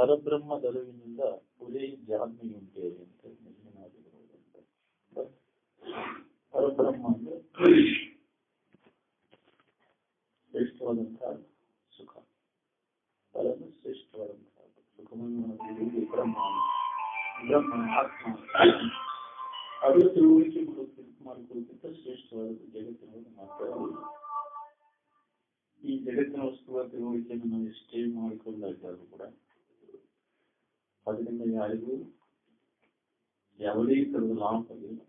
ಪರಬ್ರಹ್ಮದರಿವಿನಿಂದ ಪುರೇ ಜಾಜ್ಞೆಯುಂಟೆ ಅಂತ ನಿರ್ಣಯವಾಗಿರುವುದಂತೆ. ಪರಬ್ರಹ್ಮ ಅಂದ್ರೆ ಶ್ರೇಷ್ಠವಾದಂತಹ ಸುಖ, ಪರಮ ಶ್ರೇಷ್ಠವಾದಂತಹ ಸುಖವನ್ನು ಬ್ರಹ್ಮ ಆತ್ಮ ಅದು ತಿಳುವಳಿಕೆ ಮಾಡಿಕೊಳ್ಳುತ್ತಿದ್ದ ಶ್ರೇಷ್ಠವಾದ ಜಗತ್ತಿನ ಮಾತ್ರ. ಈ ಜಗತ್ತಿನ ವಸ್ತುಗಳ ತಿಳುವಳಿಕೆಯನ್ನು ನಾವು ಎಷ್ಟೇ ಮಾಡಿಕೊಳ್ಳಾಗಿದ್ದರೂ ಕೂಡ ಅದರಿಂದ ಯಾರಿಗೂ ಯಾವುದೇ ತರದ ಲಾಭವಿಲ್ಲ.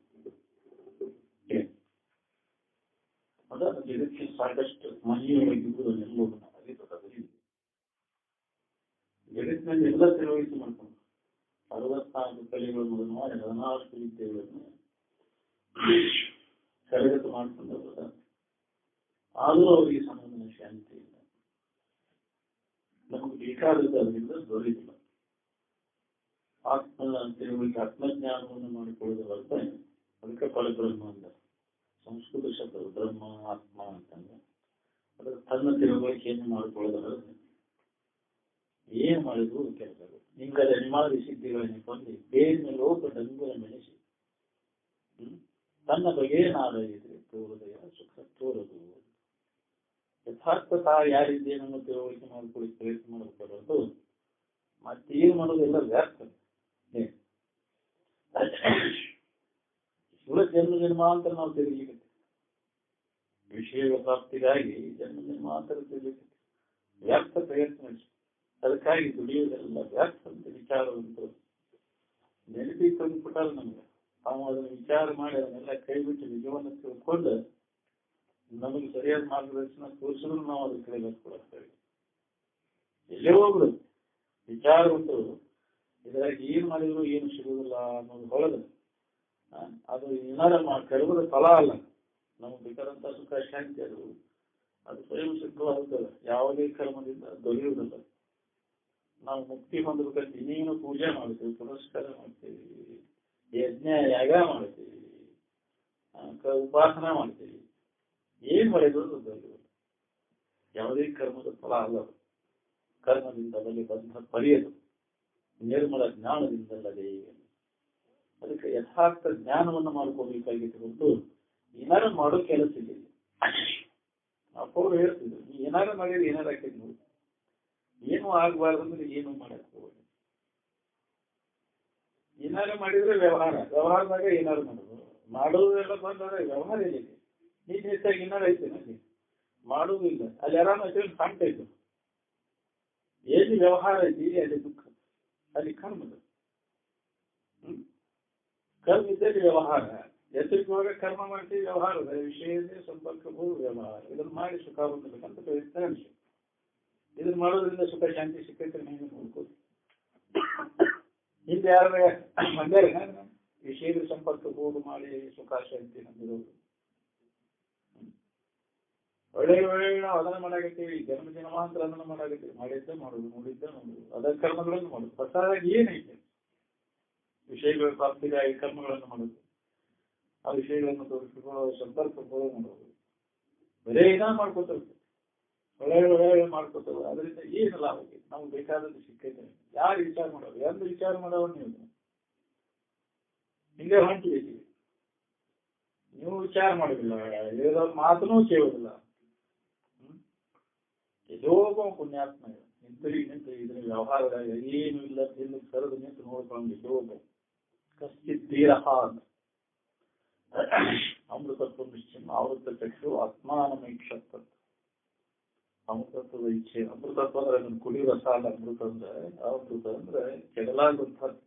ಅದರ ಜಗತ್ತಿನ ಸಾಕಷ್ಟು ಮಹಿಳೆಯೊಳಗಿರುವುದನ್ನೆಲ್ಲವನ್ನು ಅರಿತದಲ್ಲಿ ಜಗತ್ತಿನಲ್ಲಿ ಎಲ್ಲ ತಿಳುವಳಿಕೆ ಮಾಡಿಕೊಂಡು 64 ಕಲೆಗಳು ಮೊದಲು 14 ವಿದ್ಯೆಗಳನ್ನು ಕರಗತ ಮಾಡಿಕೊಂಡವರ ಆದರೂ ಅವರಿಗೆ ಸಮಾಧಾನ ಶಾಂತಿ ಇಲ್ಲ. ನಮಗೆ ಬೇಕಾದದ್ದು ಅದರಿಂದ ದೊರೆಯಿಲ್ಲ. ಆತ್ಮನ ತಿಳುವಳಿಕೆ ಆತ್ಮಜ್ಞಾನವನ್ನು ಮಾಡಿಕೊಳ್ಳುವ ಹೊರತ ಅದಕ್ಕೆ ಪರಬ್ರಹ್ಮ ಅಂದ. ಸಂಸ್ಕೃತ ಶಬ್ದ ಬ್ರಹ್ಮ ಆತ್ಮ ಅಂತಂದ್ರೆ ಅದರ ತನ್ನ ತಿಳುವಳಿಕೆಯನ್ನು ಮಾಡಿಕೊಳ್ಳೋದ್ರ ಏನ್ ಮಾಡಿದ್ರು ಕೆಲಸಗಳು ನಿಂಗದ ನಿಮಾದಿ ಸಿದ್ಧಿಗಳನ್ನು ಕೊಂದು ಬೇರಿನ ಲೋಕ ಡಂಗುರ ಮೆಣಸಿ ತನ್ನ ಬಗೆಯೇನಾದರೆ ತೋರದೆಯ ಸುಖ ತೋರದು. ಯಥಾರ್ಥತಾ ಯಾರಿದ್ದೇನನ್ನು ತಿಳುವಳಿಕೆ ಮಾಡಿಕೊಳ್ಳಿ ಪ್ರಯತ್ನ ಮಾಡಬಹುದು. ಮತ್ತೇನು ಮಾಡೋದೆಲ್ಲ ವ್ಯರ್ಥ. ಜನ್ಮ ಜನ್ಮಾಂತರ ನಾವು ತಿರುಗಲಿಕ್ಕೆ ವಿಷಯ ಪ್ರಾಪ್ತಿಗಾಗಿ ಜನ್ಮ ಜನ್ಮಾಂತರ ತಿರುಗಲಿಕ್ಕೆ ವ್ಯರ್ಥ ಪ್ರಯತ್ನ. ಅದಕ್ಕಾಗಿ ದುಡಿಯೋದೆಲ್ಲ ವ್ಯರ್ಥ ಅಂತ ವಿಚಾರವಂತೂ ನೆನಪಿ ತಂದುಬಿಟ್ಟಾರ ನಮ್ಗೆ. ನಾವು ಅದನ್ನು ವಿಚಾರ ಮಾಡಿ ಅದನ್ನೆಲ್ಲ ಕೈ ಬಿಟ್ಟು ನಿಜವನ್ನು ತಿಳ್ಕೊಂಡು ನಮಗೆ ಸರಿಯಾದ ಮಾರ್ಗದರ್ಶನ ತೋರಿಸಿದ್ರು ನಾವು ಅದ್ರ ಕಡೆ ಕೊಡ್ತೇವೆ. ಎಲ್ಲೇ ಹೋಗ್ಬಿಡು ವಿಚಾರವಂತರು ಇದರಾಗಿ ಏನ್ ಮಾಡಿದ್ರು ಏನು ಸಿಗುವುದಿಲ್ಲ ಅನ್ನೋದು ಹೊಳದ ಅದು ಏನಾರ ಕರೆಯುವುದ ಫಲ ಅಲ್ಲ. ನಮಗೆ ಬೇಕಾದಂತ ಸುಖ ಶಾಂತಿ ಅದು ಸ್ವಯಂ ಸಿದ್ಧವಾಗುತ್ತದೆ. ಯಾವುದೇ ಕರ್ಮದಿಂದ ದೊರೆಯುವುದಿಲ್ಲ. ನಾವು ಮುಕ್ತಿ ಹೊಂದಬೇಕಂತ ಇನ್ನೇನು ಪೂಜೆ ಮಾಡ್ತೀವಿ, ಪುರಸ್ಕಾರ ಮಾಡ್ತೀವಿ, ಯಜ್ಞ ಯಾಗ ಮಾಡ್ತೀವಿ, ಉಪಾಸನ ಮಾಡ್ತೀವಿ. ಏನ್ ಮಾಡಿದ್ರು ದೊರೆಯುವುದಿಲ್ಲ. ಯಾವುದೇ ಕರ್ಮದ ಫಲ ಅಲ್ಲ. ಕರ್ಮದಿಂದ ಬಲಿ ಬಂಧ ಪರಿಯದು ನಿರ್ಮಲ ಜ್ಞಾನದಿಂದಲ್ಲದೆ. ಅದಕ್ಕೆ ಯಥಾರ್ಥ ಜ್ಞಾನವನ್ನು ಮಾಡ್ಕೋಬೇಕಾಗಿತ್ತು ಹೊರತು ಏನಾರ ಮಾಡೋ ಕೆಲಸ ಇಲ್ಲ. ಅಪ್ಪವ್ರು ಹೇಳ್ತಿದ್ರು, ನೀ ಏನಾರ ಮಾಡಿದ್ರೆ ಏನಾರ ಆಕೈತಿ ನೋಡಿ, ಏನು ಆಗ್ಬಾರ್ದಂದ್ರೆ ಏನು ಮಾಡಕ್ ಹೋಗಿ. ಏನಾರ ಮಾಡಿದ್ರೆ ವ್ಯವಹಾರದಾಗ ಏನಾರು ಮಾಡೋದೆಲ್ಲ ಬಂದಾಗ ವ್ಯವಹಾರ ಏನಿದೆ. ನೀನ್ ಹೆಚ್ಚಾಗಿ ಏನಾರು ಐತೆ ನಲ್ಲಿ ಮಾಡುವುದಿಲ್ಲ. ಅಲ್ಲಿ ಯಾರು ಕಾಣ್ತೈತು ಎಲ್ಲಿ ವ್ಯವಹಾರ ಐತಿ ಅಲ್ಲಿ ದುಃಖ, ಅಲ್ಲಿ ಕರ್ಮದ ಕರ್ಮ ಇದ್ದಲ್ಲಿ ವ್ಯವಹಾರ. ಎಚ್ಚರಿಕೆವಾಗ ಕರ್ಮ ಮಾಡ್ತೀವಿ, ವ್ಯವಹಾರದ ವಿಷಯದೇ ಸಂಪರ್ಕ ವ್ಯವಹಾರ. ಇದನ್ನು ಮಾಡಿ ಸುಖ ಹೊಂದಬೇಕಂತ ಪ್ರಯತ್ನ ವಿಷಯ. ಇದನ್ನ ಮಾಡೋದ್ರಿಂದ ಸುಖ ಶಾಂತಿ ಸಿಕ್ಕೈತೆ ನೀವು ನೋಡ್ಕೋದು. ಹಿಂದೆ ಯಾರ ಮಂಡ್ಯಾರ ವಿಷಯದ ಸಂಪರ್ಕ ಹೋಗು ಮಾಡಿ ಸುಖ ಶಾಂತಿ ನಂಬಿರೋದು. ಒಳ್ಳೆ ಒಳ್ಳೆ ನಾವು ಅದನ್ನ ಮಾಡಾಕತ್ತೀವಿ. ಜನ್ಮ ಜನ್ಮಾಂತರ ಅದನ್ನ ಮಾಡಾಕತ್ತೀವಿ. ಮಾಡಿದ್ದ ಮಾಡೋದು, ನೋಡಿದ್ದ ನೋಡುದು, ಅದರ ಕರ್ಮಗಳನ್ನು ಮಾಡೋದು. ಹೊಸದಾಗಿ ಏನೈತೆ ವಿಷಯಗಳ ಪ್ರಾಪ್ತಿಗಾಗಿ ಕರ್ಮಗಳನ್ನು ಮಾಡೋದು, ಆ ವಿಷಯಗಳನ್ನು ತೋರಿಸಿಕೊಳ್ಳೋ ಸಂಪರ್ಕ ಮಾಡೋದು. ಬರೇ ಏನಾದ್ರು ಮಾಡ್ಕೊತಾರೆ, ಒಳ್ಳೆ ಮಾಡ್ಕೊತಾರೆ. ಅದರಿಂದ ಏನು ಲಾಭ ಆಗೈತೆ? ನಮ್ಗೆ ಬೇಕಾದದ್ದು ಸಿಕ್ಕೈತೆ. ಯಾರು ವಿಚಾರ ಮಾಡೋದು? ಎಂದು ವಿಚಾರ ಮಾಡೋರು ನೀವು ಹಿಂಗೆ ಹೊಂಟಿದ್ದೀವಿ. ನೀವು ವಿಚಾರ ಮಾಡೋದಿಲ್ಲ, ಹೇಳಿದವ್ರ ಮಾತನೂ ಕೇಳೋದಿಲ್ಲ. ಎಲ್ಲೋಗೋ ಪುಣ್ಯಾತ್ಮ ನಿಂತು ಇದ್ರ ವ್ಯವಹಾರದಾಗ ಏನು ಇಲ್ಲ ಎಂದು ಕರೆದು ನಿಂತು ನೋಡ್ಕೊಂಡು ಎಲ್ಲೋಗೋ ಕಷ್ಟಿದ್ದೀರಹ ಅಮೃತತ್ವ ನಿಶ್ಚಿನ್ನ ಆವೃತ್ತ ಚಕ್ಷು ಆತ್ಮಾನಮೈಕ್ಷತ್ವ. ಅಮೃತತ್ವದ ಇಚ್ಛೆ. ಅಮೃತತ್ವ ಅಂದ್ರೆ ಅದನ್ನು ಕುಡಿಯುವ ರಸ ಅಲ್ಲ. ಅಮೃತ ಅಂದ್ರೆ ಕೆಡಲಾದಂಥದ್ದು,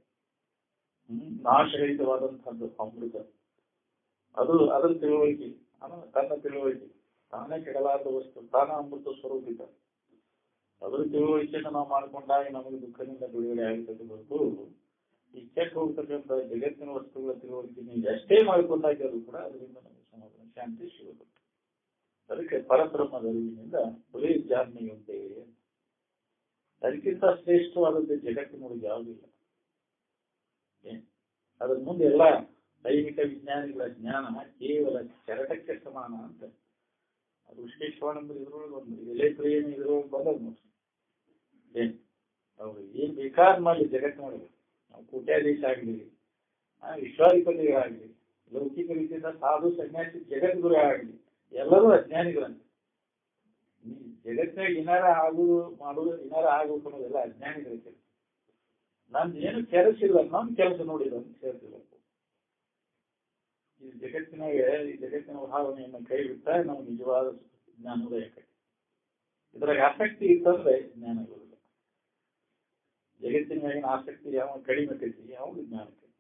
ನಾಶರಹಿತವಾದಂಥದ್ದು ಅಮೃತ. ಅದರ ತಿಳುವಳಿಕೆ, ತನ್ನ ತಿಳುವಳಿಕೆ. ತಾನೇ ಕೆಡಲಾದ ವಸ್ತು, ತಾನ ಅಮೃತ ಸ್ವರೂಪಿತ. ಅದರ ತಿಳುವಳಿಕೆಯನ್ನು ನಾವು ಮಾಡಿಕೊಂಡಾಗ ನಮಗೆ ದುಃಖದಿಂದ ಬಿಡುಗಡೆ ಆಗುತ್ತದೆ ಹೊರತು ಈ ಕೆಟ್ಟ ಹೋಗ್ತಕ್ಕಂಥ ಜಗತ್ತಿನ ವಸ್ತುಗಳ ತಿಳುವಳಿಕೆ ನೀವು ಎಷ್ಟೇ ಮಾಡಿಕೊಂಡಾಗಿದ್ರು ಕೂಡ ಅದರಿಂದ ನಮಗೆ ಸಮಾಧಾನ ಶಾಂತಿ ಸಿಗುತ್ತದೆ. ಅದಕ್ಕೆ ಪರಬ್ರಹ್ಮದ ಅರಿವಿನಿಂದ ಪುರೇ ಜಾಜ್ಞೆಯುಂಟೆಯೇ. ಅದಕ್ಕಿಂತ ಶ್ರೇಷ್ಠವಾದದ್ದು ಜಗತ್ತಿನೊಳಗೆ ಯಾವುದಿಲ್ಲ. ಅದ್ರ ಮುಂದೆ ಎಲ್ಲ ದೈಹಿಕ ವಿಜ್ಞಾನಿಗಳ ಜ್ಞಾನ ಕೇವಲ ಚರಟಕ್ಕೆ ಸಮಾನ ಅಂತ. ಅದು ವಿಶ್ಲೇಷಣೆ ಇದ್ರೊಳಗೆ ಒಂದು ಎಲೆಕ್ಟ್ರಿಯನ್ ಇದ್ರೊಳಗೆ ಬಂದದ್ದು ನೋಡಿ. ಅವ್ರು ಏನ್ ಬೇಕಾದ್ ಮಾಡಲಿ ಜಗತ್ತು ನೋಡಿದ್ರು. ನಾವು ಕೋಟ್ಯಾಧೀಶ ಆಗಲಿ, ವಿಶ್ವಾಧಿಪತಿಗಳಾಗಲಿ, ಲೌಕಿಕ ರೀತಿಯಿಂದ ಸಾಧು ಸನ್ಯಾಸಿ ಜಗದ್ಗುರು ಆಗಲಿ, ಎಲ್ಲರೂ ಅಜ್ಞಾನಿಗಳಂತೆ. ಜಗತ್ತಿನಾಗ ಏನಾರ ಆಗುದು ಮಾಡೋದು ಏನಾರ ಆಗ್ಬೇಕು ಅನ್ನೋದೆಲ್ಲ ಅಜ್ಞಾನಿಗಳ ಕೆಲಸ. ನಮ್ದು ಏನು ಕೆಲಸ ಇಲ್ಲ, ನಮ್ ಕೆಲಸ ನೋಡಿಲ್ಲ ಅಂತ ಹೇಳ್ತಿಲ್ಲ. ಈ ಜಗತ್ತಿನ ಭಾವನೆಯನ್ನು ಕೈ ಬಿಟ್ಟ ನಾವು ನಿಜವಾದ ಜ್ಞಾನೋದಯ ಕೈ. ಇದ್ರಾಗ ಆಸಕ್ತಿ ಇತ್ತಂದ್ರೆ ಜ್ಞಾನ ಇರೋದಿಲ್ಲ. ಜಗತ್ತಿನ ಮ್ಯಾಗಿನ ಆಸಕ್ತಿ ಯಾವ ಕಡಿಮೆ ಕೈತಿ, ಯಾವುದು ಜ್ಞಾನ ಕೈ.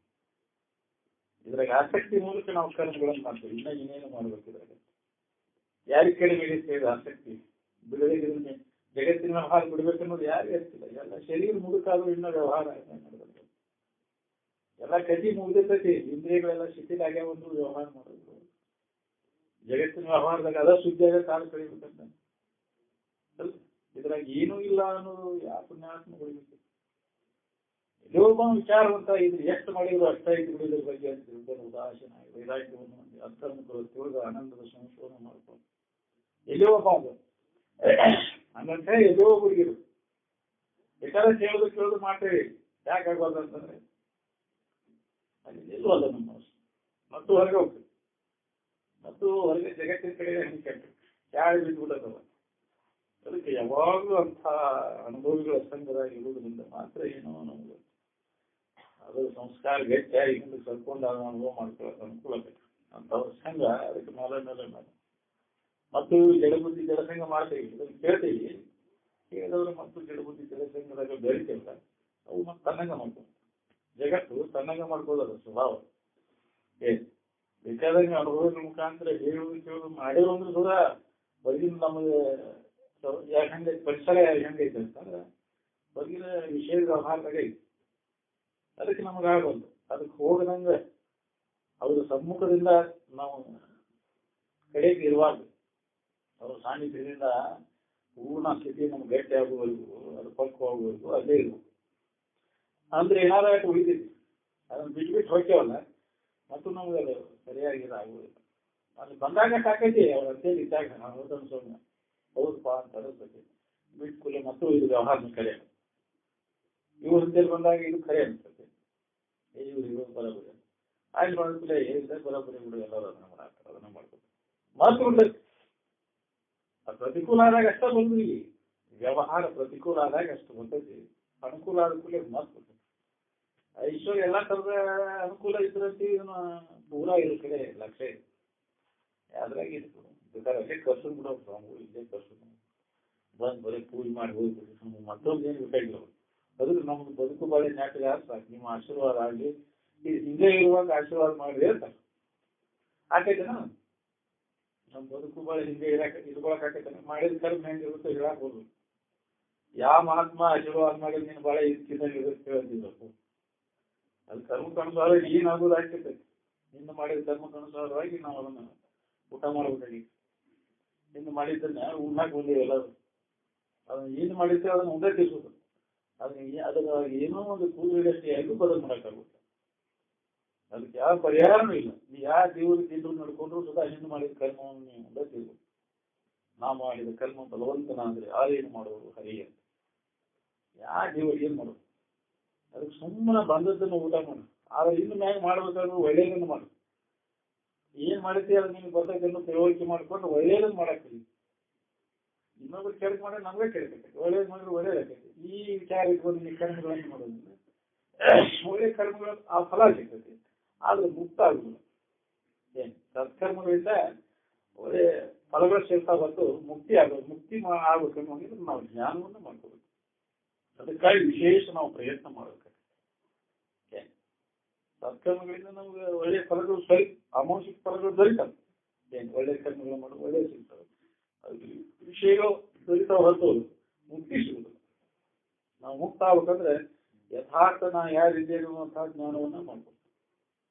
ಇದ್ರಾಗ ಆಸಕ್ತಿ ಮೂಲಕ ನಾವು ಕರ್ಮಗಳನ್ನು ಮಾಡ್ತೀವಿ. ಇನ್ನ ಇನ್ನೇನು ಮಾಡ್ಬೇಕು ಇದ್ರಾಗ. ಯಾರಿಗೆ ಕಡಿಮೆ ಇದೆ ಆಸಕ್ತಿ? ಬಿಡಬೇಕಿದ್ರೆ ಜಗತ್ತಿನ ವ್ಯವಹಾರ ಬಿಡ್ಬೇಕನ್ನೋದು ಯಾರಿಗೆ ಇರ್ತಿಲ್ಲ. ಎಲ್ಲ ಶರೀರ ಮುದುಕಾದ್ರೂ ಇನ್ನೂ ವ್ಯವಹಾರ ಎಲ್ಲ ಕತಿ ಮುಗ್ದಿರ್ತೈತಿ. ಇಂದ್ರಿಯಗಳೆಲ್ಲ ಶಿಥಿಲಾಗ್ಯಾವ ಒಂದು ವ್ಯವಹಾರ ಮಾಡೋದು. ಜಗತ್ತಿನ ವ್ಯವಹಾರದಾಗ ಅದ ಸುದ್ದಿಯಾಗ ಕಾಲ ಕಳಿಬೇಕಂತ. ಇದ್ರಾಗ ಏನೂ ಇಲ್ಲ ಅನ್ನೋದು ಯಾವ ಪುಣ್ಯಾತ್ಮ ಹೊಡಿಬೇಕು. ಎಲ್ಲೊಬ್ಬ ವಿಚಾರವಂತ ಇದ್ರೆ ಎಷ್ಟು ಮಾಡಿದ್ರು ಅಷ್ಟ ಇದು ಬಿಡೋದ್ರ ಬಗ್ಗೆ ಅಂತ ಉದಾಸೀನ ವೈರಾಗ್ಯವನ್ನು ಅಂತರ್ಮುಖರು ತಿಳಿದು ಆನಂದದ ಸಂಶೋಧನೆ ಮಾಡ್ಕೊಂಡು ಎಲ್ಲೋ ಒಬ್ಬ ಹಂಗಂತ ಎಲ್ಲೋ ಹುಡುಗಿರು ಬೇಕಾದ್ರೆ ಕೇಳೋದು ಮಾಡ್ತೇವೆ. ಯಾಕೆ ಆಗ್ಬಾರ್ದು ಅಂತಂದ್ರೆ ಅಲ್ಲಿ ನಿಲ್ಲುವಲ್ಲ ನಮ್ಮ ಮತ್ತು ಹೊರಗೆ ಹೋಗ್ತದೆ. ಮತ್ತು ಹೊರಗೆ ಜಗತ್ತಿನ ಕಡೆ ಹೆಂಗೆ ಕೆಟ್ಟು ಯಾರು ಬಿದ್ದುಬಿಡೋದಲ್ಲ. ಅದಕ್ಕೆ ಯಾವಾಗಲೂ ಅಂಥ ಅನುಭವಿಗಳ ಸಂಘದಾಗ ಇರುವುದರಿಂದ ಮಾತ್ರ ಏನೋ ನಮ್ಗೆ ಅದು ಸಂಸ್ಕಾರ ಗಟ್ಟಿಯಾಗಿ ಹಿಂದೆ ಸರ್ಕೊಂಡು ಅನುಭವ ಮಾಡ್ಕೊಳ್ಳೋಕೆ ಅನುಕೂಲ ಬೇಕು ಅಂಥವ್ರ ಸಂಘ. ಅದಕ್ಕೆ ಮೇಲೆ ಮೇಲೆ ಮತ್ತು ಜಡಬುದ್ಧಿ ಜಲಸಂಘ ಮಾಡ್ತೇವೆ, ಇದನ್ನು ಕೇಳ್ತೀವಿ. ಕೇಳಿದವರು ಮತ್ತು ಜಡಬುದ್ಧಿ ಜಲಸಂಘದಾಗ ಬೆಳಿತೇವಲ್ಲ, ಅವು ಮತ್ತೆ ತನ್ನಂಗ ಮಾಡ್ಕೊಂಡು ಜಗತ್ತು ತನ್ನಂಗ ಮಾಡ್ಕೊಳ್ಳೋದು ಸ್ವಭಾವ. ಬೇಕಾದಂಗೆ ಅನುಭವಗಳ ಮುಖಾಂತರ ಹೇಳುವುದು ಕೇಳೋದು ಮಾಡಿರೋ ಅಂದ್ರೆ ದೂರ ಹೊರಗಿನ ನಮಗೆ ಹೆಂಗೈತೆ ಪರಿಸರ ಹೆಂಗೈತೆ ಅಂತಂದ್ರೆ ಹೊರಗಿನ ವಿಷಯದ ವ್ಯವಹಾರದಾಗ ಐತಿ. ಅದಕ್ಕೆ ನಮಗಾಗಲ್ದು. ಅದಕ್ಕೆ ಹೋಗದಂಗೆ ಅವ್ರ ಸಮ್ಮುಖದಿಂದ ನಾವು ಕಡೆಗೆ ಇರುವಾಗ ಅವ್ರ ಸಾನ್ನಿಧ್ಯದಿಂದ ಪೂರ್ಣ ಸ್ಥಿತಿ ನಮ್ಗೆ ಗಟ್ಟಿ ಆಗುವವರೆಗೂ ಅದು ಪಕ್ವವಾಗುವವರೆಗೂ ಅಲ್ಲೇ ಇರ್ಬೇಕು. ಅಂದ್ರೆ ಏನಾರ ಉಳಿತೈತಿ ಅದನ್ನು ಬಿಟ್ಬಿಟ್ಟು ಹೋಗ್ತೇವಲ್ಲ ಮತ್ತು ನಮ್ಗೆ ಅದು ಸರಿಯಾಗಿ ಆಗುವುದಿಲ್ಲ. ಅಲ್ಲಿ ಬಂದಾಗ ಸಾಕೈತಿ ಅವ್ರ ಅಂತೇಳಿ ಇದ್ದಾಗ ನಾವು ಅನ್ಸೋಣ ಹೌದಪ್ಪ ಅಂತ ಅನಿಸ್ತೈತಿ. ಬಿಟ್ಟು ಕೂಲೆ ಮತ್ತು ಇದು ವ್ಯವಹಾರನ ಕರೆ ಇವ್ರ ಅಂತೇಳಿ ಬಂದಾಗ ಇದು ಖರೆ ಅನಿಸ್ತೈತಿ. ಇವ್ರು ಬರೋಬರಿ ಅಲ್ಲಿ ಮಾಡಿದ್ರೆ ಹೇಳಿದ್ರೆ ಬರೋಬರಿ ಬಿಡು ಎಲ್ಲರೂ ಅದನ್ನ ಮಾಡ್ತಾರೆ, ಅದನ್ನ ಮಾಡ್ತಾರೆ ಮಾತು ಬಿಡ್ತೈತಿ. ಪ್ರತಿಕೂಲ ಆದಾಗ ಅಷ್ಟ ಬಂದ್ವಿ. ವ್ಯವಹಾರ ಪ್ರತಿಕೂಲ ಆದಾಗ ಅಷ್ಟು ಬರ್ತೈತಿ. ಅನುಕೂಲ ಆದ ಕೂಲೆ ಮಾತು ಬರ್ತೈತಿ. ಐಶ್ವರ್ಯ ಎಲ್ಲಾ ತರದ ಅನುಕೂಲ ಇದ್ರಂತೆ ಇದನ್ನ ಪೂರಾ ಇರೋ ಕಡೆ ಲಕ್ಷ್ಯ ಇದೆ. ಯಾವ್ದ್ರಾಗ ಇತ್ತು ಬೇಕಾದ್ರೆ ಕರ್ಸು ಬಿಡೋದು ಇಲ್ಲೇ ಕರ್ಸು ಬಂದು ಬರೀ ಪೂಜೆ ಮಾಡಿ ಹೋಗ್ಬಿಟ್ಟು ಮತ್ತೊಂದು ಏನು ಬೇಕಾಗಿಲ್ಲ. ಅದಕ್ಕೆ ನಮ್ದು ಬದುಕು ಬಾಳೆ ನಾಟಕ ಸಾಕು. ನಿಮ್ಮ ಆಶೀರ್ವಾದ ಆಗಲಿ, ಹಿಂದೆ ಇರುವಾಗ ಆಶೀರ್ವಾದ ಮಾಡಿ ಹೇಳ್ತಾರೆ. ಆಕೈತೆನ ನಮ್ಮ ಬದುಕು ಬಾಳೆ ಹಿಂದೆ ಇರ್ಕೊಳಕ್ ಆಕೈತಾನೆ. ಮಾಡಿದ ಕರ್ಮ ಹೆಂಗಿರುತ್ತೆ ಹೇಳಾಕ್ಬೋದು. ಯಾವ ಮಹಾತ್ಮ ಆಶೀರ್ವಾದ ಮಾಡಿ ನೀನು ಬಾಳೆ ಇದಕ್ಕಿಂತ ಇರುತ್ತೆ ಹೇಳ್ತಿದ್ದಪ್ಪು. ಅಲ್ಲಿ ಕರ್ಮಕ್ಕನುಸಾರ ಏನಾಗೋದು ಆಗ್ತೈತೆ. ಇನ್ನು ಮಾಡಿದ ಕರ್ಮಕ್ಕನುಸಾರವಾಗಿ ನಾವು ಅದನ್ನ ಊಟ ಮಾಡಬೇಕಾಗಿತ್ತು. ಇನ್ನು ಮಾಡಿದ್ದನ್ನ ಉಣ್ಣಾಕ್ ಬಂದಿವಿ ಎಲ್ಲರೂ. ಅದನ್ನ ಏನು ಮಾಡಿರ್ತೇವೆ ಅದನ್ನ ಉಂಡೆ ತಿಳ್ಸೋದು. ಅದರ ಏನೋ ಒಂದು ಕೂದಲಿಡಷ್ಟಿಯಾಗಿ ಬದಲು ಮಾಡೋಕ್ಕಾಗುತ್ತೆ. ಅದಕ್ಕೆ ಯಾವ ಪರಿಹಾರನೂ ಇಲ್ಲ. ನೀವು ಯಾವ ದೇವರು ತಿಂದ್ರು ನಡ್ಕೊಂಡ್ರು ಸದಾ ಹಿಂದೆ ಮಾಡಿದ ಕರ್ಮವನ್ನು ನೀವು ಉಂಡೆ ತಿಳ್ಬೋದು. ನಾ ಮಾಡಿದ ಕರ್ಮ ಬಲವಂತನಾದ್ರೆ ಆರೇನು ಮಾಡೋದು ಹರಿಯ ಅಂತ ಯಾವ ದೇವರು ಏನ್ ಮಾಡೋದು. ಅದಕ್ಕೆ ಸುಮ್ಮನೆ ಬಂದದ್ದನ್ನು ಊಟ ಮಾಡು. ಆದ್ರೆ ಇನ್ನು ಮ್ಯಾಗ ಮಾಡ್ಬೇಕಾದ್ರೂ ಒಳ್ಳೆಯದನ್ನು ಮಾಡು. ಏನ್ ಮಾಡಿರ್ತೀವಿ ಅದು ನಿಮ್ಗೆ ಬರ್ತಕ್ಕಂಥ ತಿಳುವಳಿಕೆ ಮಾಡ್ಕೊಂಡು ಒಳ್ಳೆಯದನ್ನು ಮಾಡಾಕ್ತೀವಿ. ಇನ್ನೊಬ್ರು ಕೆಳಗೆ ಮಾಡಿ ನಮ್ಗೆ ಕೆಳಕೈತಿ. ಒಳ್ಳೇದು ಮಾಡಿದ್ರೆ ಒಳ್ಳೇದಾಕೈತಿ. ಈ ವಿಚಾರ ಇಟ್ಕೊಂಡು ನೀವು ಕರ್ಮಗಳನ್ನು ಮಾಡೋದಿಲ್ಲ. ಒಳ್ಳೆ ಕರ್ಮಗಳ ಆ ಫಲ ಸಿಗ್ತೈತಿ. ಆದ್ರೆ ಮುಕ್ತ ಆಗುದಿಲ್ಲ. ಏನ್ ಸತ್ಕರ್ಮಗಳಿಂದ ಒಳ್ಳೆ ಫಲಗಳು ಸಿಗ್ತಾ ಬಂದು ಮುಕ್ತಿ ಆಗೋದು. ಮುಕ್ತಿ ಆಗ್ಬೇಕನ್ನು ಹೋಗಿದ್ರೆ ನಾವು ಜ್ಞಾನವನ್ನು ಮಾಡ್ಕೋಬೇಕು. ಅದಕ್ಕಾಗಿ ವಿಶೇಷ ನಾವು ಪ್ರಯತ್ನ ಮಾಡಬೇಕಾಗುತ್ತೆ. ಸತ್ಕರ್ಮಗಳಿಂದ ನಮ್ಗೆ ಒಳ್ಳೆಯ ಫಲಗಳು ಅಮೌಷಿಕ ಫಲಗಳು ದೊರೀತವೆ. ಏನು ಒಳ್ಳೆ ಕರ್ಮಗಳು ಮಾಡೋದು ಒಳ್ಳೆ ಸಿಗ್ತವೆ. ಅದು ವಿಷಯಗಳು ದೊರೀತಾವ ಹೊರತು ಮುಕ್ತಿ ಸಿಗುದಿಲ್ಲ. ನಾವು ಮುಕ್ತ ಆಗ್ಬೇಕಂದ್ರೆ ಯಥಾರ್ಥ ನಾ ಯಾರಿದ್ದೇನೆ ಅನ್ನುವಂತಹ ಜ್ಞಾನವನ್ನ ಮಾಡ್ಬೇಕು.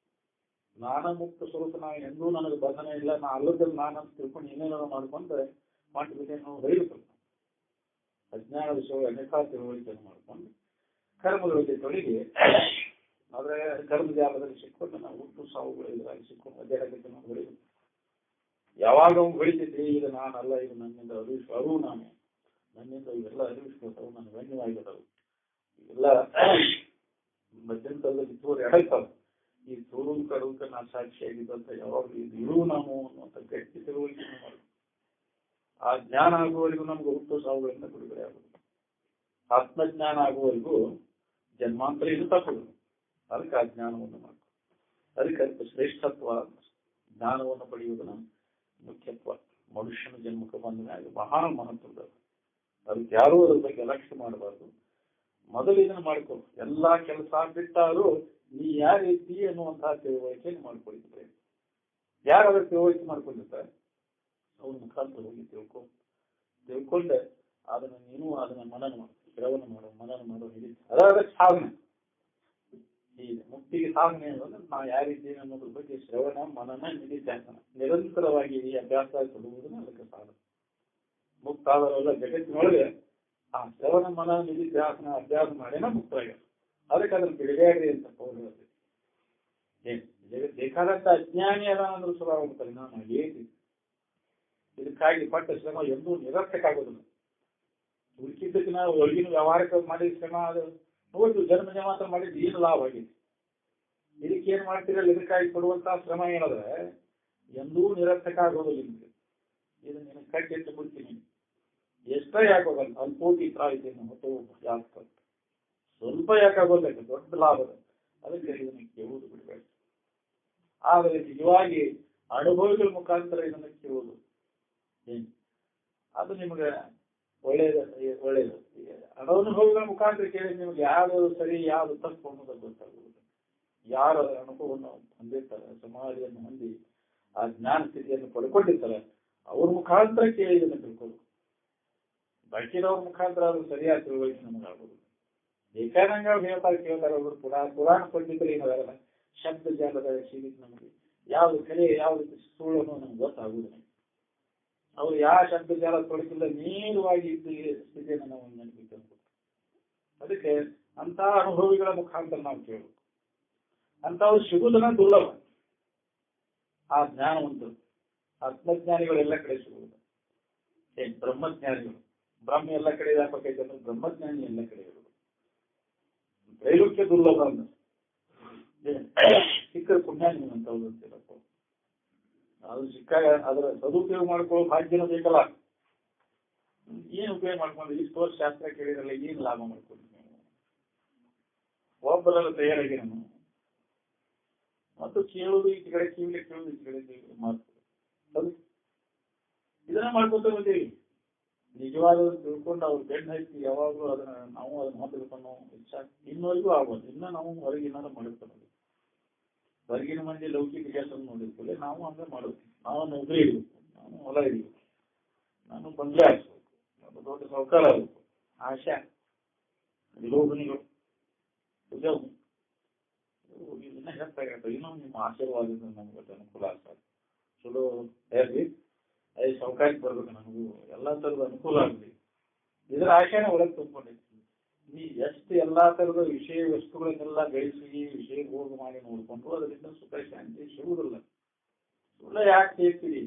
ನಾನ ಮುಕ್ತ ಸ್ವರೂಪ ನಾವು ಎಂದೂ ನನಗೆ ಬಂಧನ ಇಲ್ಲ, ನಾ ಅಲ್ಲದಲ್ಲಿ ನಾನು ಅಂತ ತಿಳ್ಕೊಂಡು ಏನೇನೋ ಮಾಡ್ಕೊಂಡ್ರೆ ಮಾಡಿಬಿಟ್ಟೆ ನಾವು ಬರೀಬೇಕು. ಅಜ್ಞಾನ ವಿಷಯ ಅನೇಕ ತಿಳುವಳಿಕೆಯನ್ನು ಮಾಡ್ಕೊಂಡು ಕರ್ಮಗಳಿಗೆ ತೊಡಗಿ ಆದ್ರೆ ಕರ್ಮಜಾಲದಲ್ಲಿ ಸಿಕ್ಕೊಂಡು ನಾವು ಹುಟ್ಟು ಸಾವುಗಳು ಇದ್ರಾಗಿ ಸಿಕ್ಕೊಂಡು ಅಡ್ಡಾಡಕ್ಕೆ ನಾವು ಬೆಳಿಬೇಕು. ಯಾವಾಗ ಅವ್ನು ಬೆಳಿತೈತಿ ಈಗ ನಾನಲ್ಲ, ಇದು ನನ್ನಿಂದ ಅರಿವು ನಾನೇ, ನನ್ನಿಂದ ಇವೆಲ್ಲ ಅರಿವಿಸ್ಕೊಳ್ತಾವು, ನಾನು ಗಣ್ಯವಾಗಿರೋದು ಎಲ್ಲ ಮಧ್ಯಂತರದಲ್ಲಿ ತೋರು ಎಡೈತಾವೆ. ಈ ತೋರು ಕಡುಕ ನಾ ಸಾಕ್ಷಿಯಾಗಿದ್ದಂತ ಯಾವಾಗಲೂ ಇದು ಇರು ನಾವು ಅನ್ನುವಂಥ ಗಟ್ಟಿ ತಿಳುವಳಿಕೆ ಮಾಡಿ ಆ ಜ್ಞಾನ ಆಗುವವರೆಗೂ ನಮ್ಗೆ ಹುಟ್ಟು ಸಾವುಗಳಿಂದ ಬಿಡುಗಡೆ ಆಗುವುದು. ಆತ್ಮಜ್ಞಾನ ಆಗುವವರೆಗೂ ಜನ್ಮಾಂತರ ಇದು ತಪ್ಪುದು. ಅದಕ್ಕೆ ಆ ಜ್ಞಾನವನ್ನು ಮಾಡ್ಕೊ. ಅದಕ್ಕೆ ಶ್ರೇಷ್ಠತ್ವ ಜ್ಞಾನವನ್ನು ಪಡೆಯುವುದನ್ನ ಮುಖ್ಯತ್ವ ಮನುಷ್ಯನ ಜನ್ಮಕ್ಕೆ ಬಂದ ಮ್ಯಾಗ ಬಹಳ ಮಹತ್ವದ. ಅದಕ್ಕೆ ಯಾರೂ ಅದ್ರ ಬಗ್ಗೆ ಲಕ್ಷ್ಯ ಮಾಡಬಾರ್ದು. ಮೊದಲು ಇದನ್ನು ಮಾಡ್ಕೊ. ಎಲ್ಲಾ ಕೆಲಸ ಬಿಟ್ಟಾರು ನೀ ಯಾರೀತಿ ಅನ್ನುವಂತಹ ತಿಳುವಳಿಕೆಯನ್ನು ಮಾಡ್ಕೊಳ್ತಾರೆ. ಯಾರಾದ್ರೂ ತಿಳುವಳಿಕೆ ಮಾಡ್ಕೊಂಡಿರ್ತಾರೆ ಅವ್ರ ಮುಖಾಂತರ ಹೋಗಿ ತಿಳ್ಕೊಂಡೆ ಅದನ್ನ ನೀನು ಅದನ್ನ ಮನನ ಮಾಡು, ಶ್ರವಣ ಮಾಡು, ಮನನ ಮಾಡು. ಅದಾದ ಸಾಧನೆ. ಈ ಮುಕ್ತಿಗೆ ಸಾಧನೆ ಅನ್ನೋದು ನಾ ಯಾರಿದ್ದೇನೆ ಅನ್ನೋದ್ರ ಬಗ್ಗೆ ಶ್ರವಣ ಮನನ ನಿಧಿಧ್ಯಾಸನ ನಿರಂತರವಾಗಿ ಈ ಅಭ್ಯಾಸ ಕೊಡುವುದನ್ನ ಅದಕ್ಕೆ ಸಾಧನೆ. ಮುಕ್ತ ಆದವರೆಲ್ಲ ಜಗತ್ತಿನೊಳಗೆ ಆ ಶ್ರವಣ ಮನನ ನಿಧಿಧ್ಯಾಸನ ಅಭ್ಯಾಸ ಮಾಡಿನ ಮುಕ್ತರಾಗ್ಯಾರ. ಅದಕ್ಕೆ ಅದನ್ನು ಬಿಡಬೇಡ್ರಿ ಅಂತ ಪೌರ ಜಗತ್ ಬೇಕಾದಂತ ಅಜ್ಞಾನಿ ಅದ ಅಂದ್ರೂ ಸುಲಭ ಪರಿಣಾಮ ಏನಿದೆ. ಇದಕ್ಕಾಗಿ ಪಟ್ಟ ಶ್ರಮ ಎಂದೂ ನಿರರ್ಥಕ ಆಗೋದಿಲ್ಲ. ಉಳ್ಕಿದ್ದಕ್ಕೆ ನಾವು ಒಳಗಿನ ವ್ಯವಹಾರಕ್ಕೆ ಮಾಡಿದ ಶ್ರಮ ಅದು ನೋಡಿದ್ರು ಜನ್ಮ ಜಮಾಂತರ ಮಾಡಿದ್ದು ಏನು ಲಾಭ ಆಗಿದೆ. ಇದಕ್ಕೇನು ಮಾಡ್ತೀರಲ್ಲ ಇದಕ್ಕಾಗಿ ಕೊಡುವಂತಹ ಶ್ರಮ ಏನಾದ್ರೆ ಎಂದೂ ನಿರರ್ಥಕ ಆಗೋದಿಲ್ಲ. ನಿಮ್ಗೆ ಇದು ನಿನ್ನ ಕಟ್ಟಿಟ್ಟು ಬಿಡ್ತೀನಿ ಎಷ್ಟೇ ಯಾಕೋಗಲ್ಲ. ಅಲ್ಪೋಟಿ ಪ್ರಾಯಿತೇನೆ ಹೊತ್ತು ಯಾಕೆ ಸ್ವಲ್ಪ ಯಾಕಾಗೋದಕ್ಕೆ ದೊಡ್ಡ ಲಾಭದ. ಅದಕ್ಕೆ ಇದನ್ನು ಕೇಳುವುದು ಬಿಡಬೇಕು. ಆದರೆ ನಿಜವಾಗಿ ಅನುಭವಿಗಳ ಮುಖಾಂತರ ಇದನ್ನು ಕೇಳುವುದು ಏನು ಅದು ನಿಮ್ಗೆ ಒಳ್ಳೇದು. ಅನುಭವಿಗಳ ಮುಖಾಂತರ ಕೇಳಿ ನಿಮ್ಗೆ ಯಾವುದು ಸರಿ ಯಾವುದು ತಪ್ಪು ಅನ್ನೋದು ಗೊತ್ತಾಗುವುದು. ಯಾರು ಅದರ ಅನುಭವವನ್ನು ಹೊಂದಿರ್ತಾರೆ, ಸಮಾಧಿಯನ್ನು ಹೊಂದಿ ಆ ಜ್ಞಾನ ಸ್ಥಿತಿಯನ್ನು ಪಡ್ಕೊಂಡಿರ್ತಾರೆ, ಅವ್ರ ಮುಖಾಂತರ ಕೇಳಿ ಇದನ್ನು ತಿಳ್ಕೋಬೇಕು. ಬಾಕಿದವ್ರ ಮುಖಾಂತರ ಅದು ಸರಿಯಾದ ತಿಳುವಳಿಕೆ ನಮಗಾಗುವುದು. ಬೇಕಾದಂಗ ಹೇಳ್ತಾರೆ ಕೇಳ್ತಾರೆ. ಅವರು ಪುರಾಣ ಪಂಡಿತರು ಏನಾದಾರಲ್ಲ ಶಬ್ದ ಜಾಲದ ಸೀಮಿತ ನಮಗೆ ಯಾವ್ದು ಕರೆ ಯಾವ್ದು ಸುಳ್ಳು ಅನ್ನೋ ನಮ್ಗೆ ಗೊತ್ತಾಗುವುದಿಲ್ಲ. ಅವರು ಯಾವ ಶಬ್ದ ಜಾಲ ತೊಡಕಿಲ್ಲ ನೇರವಾಗಿ ಸ್ಥಿತಿಯನ್ನು ನಾವು ನೆನಪಿಸಬೇಕು. ಅದಕ್ಕೆ ಅಂತ ಅನುಭವಿಗಳ ಮುಖಾಂತರ ನಾವು ಕೇಳಬೇಕು. ಅಂತವ್ರು ಸಿಗುವುದನ್ನ ದುರ್ಲಭ. ಆ ಜ್ಞಾನವಂತರು ಆತ್ಮಜ್ಞಾನಿಗಳು ಎಲ್ಲ ಕಡೆ ಸಿಗುವುದು. ಬ್ರಹ್ಮಜ್ಞಾನಿಗಳು ಬ್ರಹ್ಮ ಎಲ್ಲ ಕಡೆ ಯಾಕೈತೆ ಅಂದ್ರೆ ಬ್ರಹ್ಮಜ್ಞಾನಿ ಎಲ್ಲ ಕಡೆ ಇರುವುದು. ತ್ರೈಲೋಕ್ಯ ದುರ್ಲಭ ಅಂದ್ರೆ ಸಿಕ್ಕ ಪುಣ್ಯಾನಿ ಅಂತ ಅಂತಿರಪ್ಪ. ಅದು ಸಿಕ್ಕಾಗ ಅದರ ಸದುಪಯೋಗ ಮಾಡ್ಕೊಳ್ಳೋ ಭಾಗ್ಯನೂ ಬೇಕಲ್ಲ. ಏನು ಉಪಯೋಗ ಮಾಡ್ಕೊಂಡ್ರೆ ಇಷ್ಟು ವರ್ಷ ಶಾಸ್ತ್ರ ಕೇಳಿದ್ರಲ್ಲ ಏನು ಲಾಭ ಮಾಡ್ಕೊಂಡ್ರಿ ನೀವು? ಒಬ್ಬರೆಲ್ಲ ತಯಾರಾಗಿ ನಾನು ಮತ್ತು ಕೇಳುವುದು ಈ ಕಡೆ ಕಿವಿಲೆ ಕೇಳುವುದು ಈ ಕಡೆ ಮಾಡ್ತೀವಿ. ಅದು ಇದನ್ನ ಮಾಡ್ಕೊತ ಬಂದೇವಿ. ನಿಜವಾದ ತಿಳ್ಕೊಂಡು ಅವ್ರು ಬೆನ್ನು ಹಚ್ಚಿ ಯಾವಾಗಲೂ ಅದನ್ನ ನಾವು ಅದನ್ನ ಮಾತಾಡ್ಕೊಂಡು ಇಚ್ಛಾ ಇನ್ನವರೆಗೂ ಆಗೋದು. ಇನ್ನ ನಾವು ಹೊರಗಿನಾರ ಮಾಡಿರ್ತೀವಿ. ಹೊರಗಿನ ಮಂದಿ ಲೌಕಿಕ ಕೆಲಸ ನೋಡಿರ್ತೀವಿ. ನಾವು ಹಂಗೆ ಮಾಡೋದು. ನಾವು ನೌಕರಿ ಇಡಬೇಕು, ನಾನು ಹೊಲ ಹಿಡಿಬೇಕು, ನಾನು ಬಂಗ್ಲೆ ಹಾಕ್ಬೇಕು, ನಾನು ದೊಡ್ಡ ಸೌಕಾರ ಆಗಬೇಕು. ಆಶಾ ವಿಲೋಭನಿಗಳು ಇದನ್ನ ಹೆಚ್ಚಾಗತ್ತೆ. ಇನ್ನೂ ನಿಮ್ಮ ಆಶೀರ್ವಾದದಿಂದ ನಮ್ಗೆ ಅನುಕೂಲ ಆಗ್ತದೆ. ಚಲೋ ಹೇಳಿ ಸೌಕಾರಕ್ಕೆ ಬರ್ಬೇಕು. ನನಗೂ ಎಲ್ಲಾ ತರದ ಅನುಕೂಲ ಆಗಲಿ. ಇದರ ಆಶೆನ ಒಳಗೆ ತುಂಬಿಕೊಂಡಿರ್ತೀನಿ. ನೀ ಎಷ್ಟು ಎಲ್ಲಾ ತರದ ವಿಷಯ ವಸ್ತುಗಳನ್ನೆಲ್ಲ ಗಳಿಸಿ ವಿಷಯ ಭೋಗ ಮಾಡಿ ನೋಡ್ಕೊಂಡು ಅದರಿಂದ ಸುಖ ಶಾಂತಿ ಸಿಗುವುದಿಲ್ಲ. ಸುಳ್ಳ ಯಾಕೆ ಸೇರ್ತೀರಿ?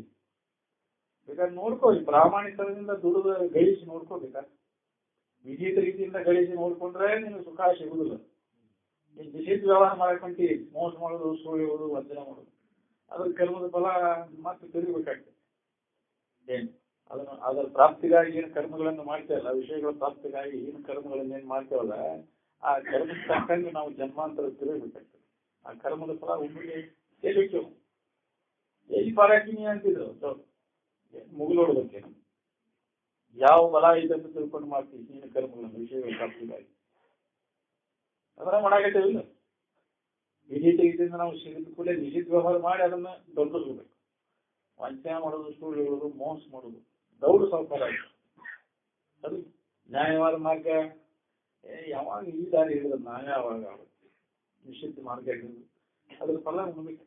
ಬೇಕಾದ್ರೆ ನೋಡ್ಕೊಳ್ಳಿ. ಪ್ರಾಮಾಣಿಕದಿಂದ ದುಡಿದ ಗಳಿಸಿ ನೋಡ್ಕೋಬೇಕಾ? ವಿಧಿತ ರೀತಿಯಿಂದ ಗಳಿಸಿ ನೋಡ್ಕೊಂಡ್ರೆ ನಿಮ್ಗೆ ಸುಖ ಸಿಗುವುದಿಲ್ಲ. ನೀನು ನಿಷಿದ್ಧ ವ್ಯವಹಾರ ಮಾಡ್ಕೊಂತೀರಿ, ಮೋಸ ಮಾಡೋದು, ಸುಳ್ಳು ಹೇಳೋದು, ವಂಚನೆ ಮಾಡೋದು, ಅದ್ರ ಕರ್ಮದ ಫಲ ಮತ್ತೆ ತಿರುಗಬೇಕಾಗ್ತದೆ. ಏನು ಅದರ ಪ್ರಾಪ್ತಿಗಾಗಿ ಏನು ಕರ್ಮಗಳನ್ನು ಮಾಡ್ತೇವಲ್ಲ, ವಿಷಯಗಳ ಪ್ರಾಪ್ತಿಗಾಗಿ ಏನು ಕರ್ಮಗಳನ್ನು ಏನು ಮಾಡ್ತೇವಲ್ಲ, ಆ ಕರ್ಮಕ್ಕೆ ತಕ್ಕಂಗೆ ನಾವು ಜನ್ಮಾಂತರ ತಿರುಗಬೇಕಾಗ್ತದೆ. ಆ ಕರ್ಮದ ಫಲ ಒಮ್ಮೆಗೆ ಎಲ್ಲಿಟ್ಟು ಎಲ್ಲಿ ಪಾರಾಕಿನಿ ಅಂತಿದ್ರು ಮುಗಿಲೋಡ್ಬೇಕೆ. ಯಾವ ಬಲ ಇದೆ ಅಂತ ತಿಳ್ಕೊಂಡು ಮಾಡ್ತೀವಿ ನೀನು ಕರ್ಮಗಳನ್ನು ವಿಷಯಗಳ ಪ್ರಾಪ್ತಿಗಾಗಿ. ಅದನ್ನ ಮಾಡಾಕತ್ತೇವಿಲ್ಲ. ವಿಧಿತ ರೀತಿಯಿಂದ ನಾವು ಸಿಗಿದ ಕೂಡಲೇ ನಿಷಿದ್ಧ ವ್ಯವಹಾರ ಮಾಡಿ ಅದನ್ನ ದೊಡ್ಡಬೇಕು. ವಂಚನೆ ಮಾಡೋದು, ಸುಳ್ಳು ಹೇಳೋದು, ಮೋಸ ಮಾಡೋದು ದೌಡು ಸೌಕಾರ ಆಯ್ತು. ಅದು ನ್ಯಾಯವಾದ ಮಾರ್ಗ ಯಾವಾಗ ಈ ದಾರಿ ಹಿಡಿದ್ರೆ ನ್ಯಾಯ ಯಾವಾಗ ಆಗುತ್ತೆ. ನಿಷಿದ್ಧ ಮಾರ್ಗ ಹಿಡಿದು ಅದ್ರ ಫಲ ನಮಗೆ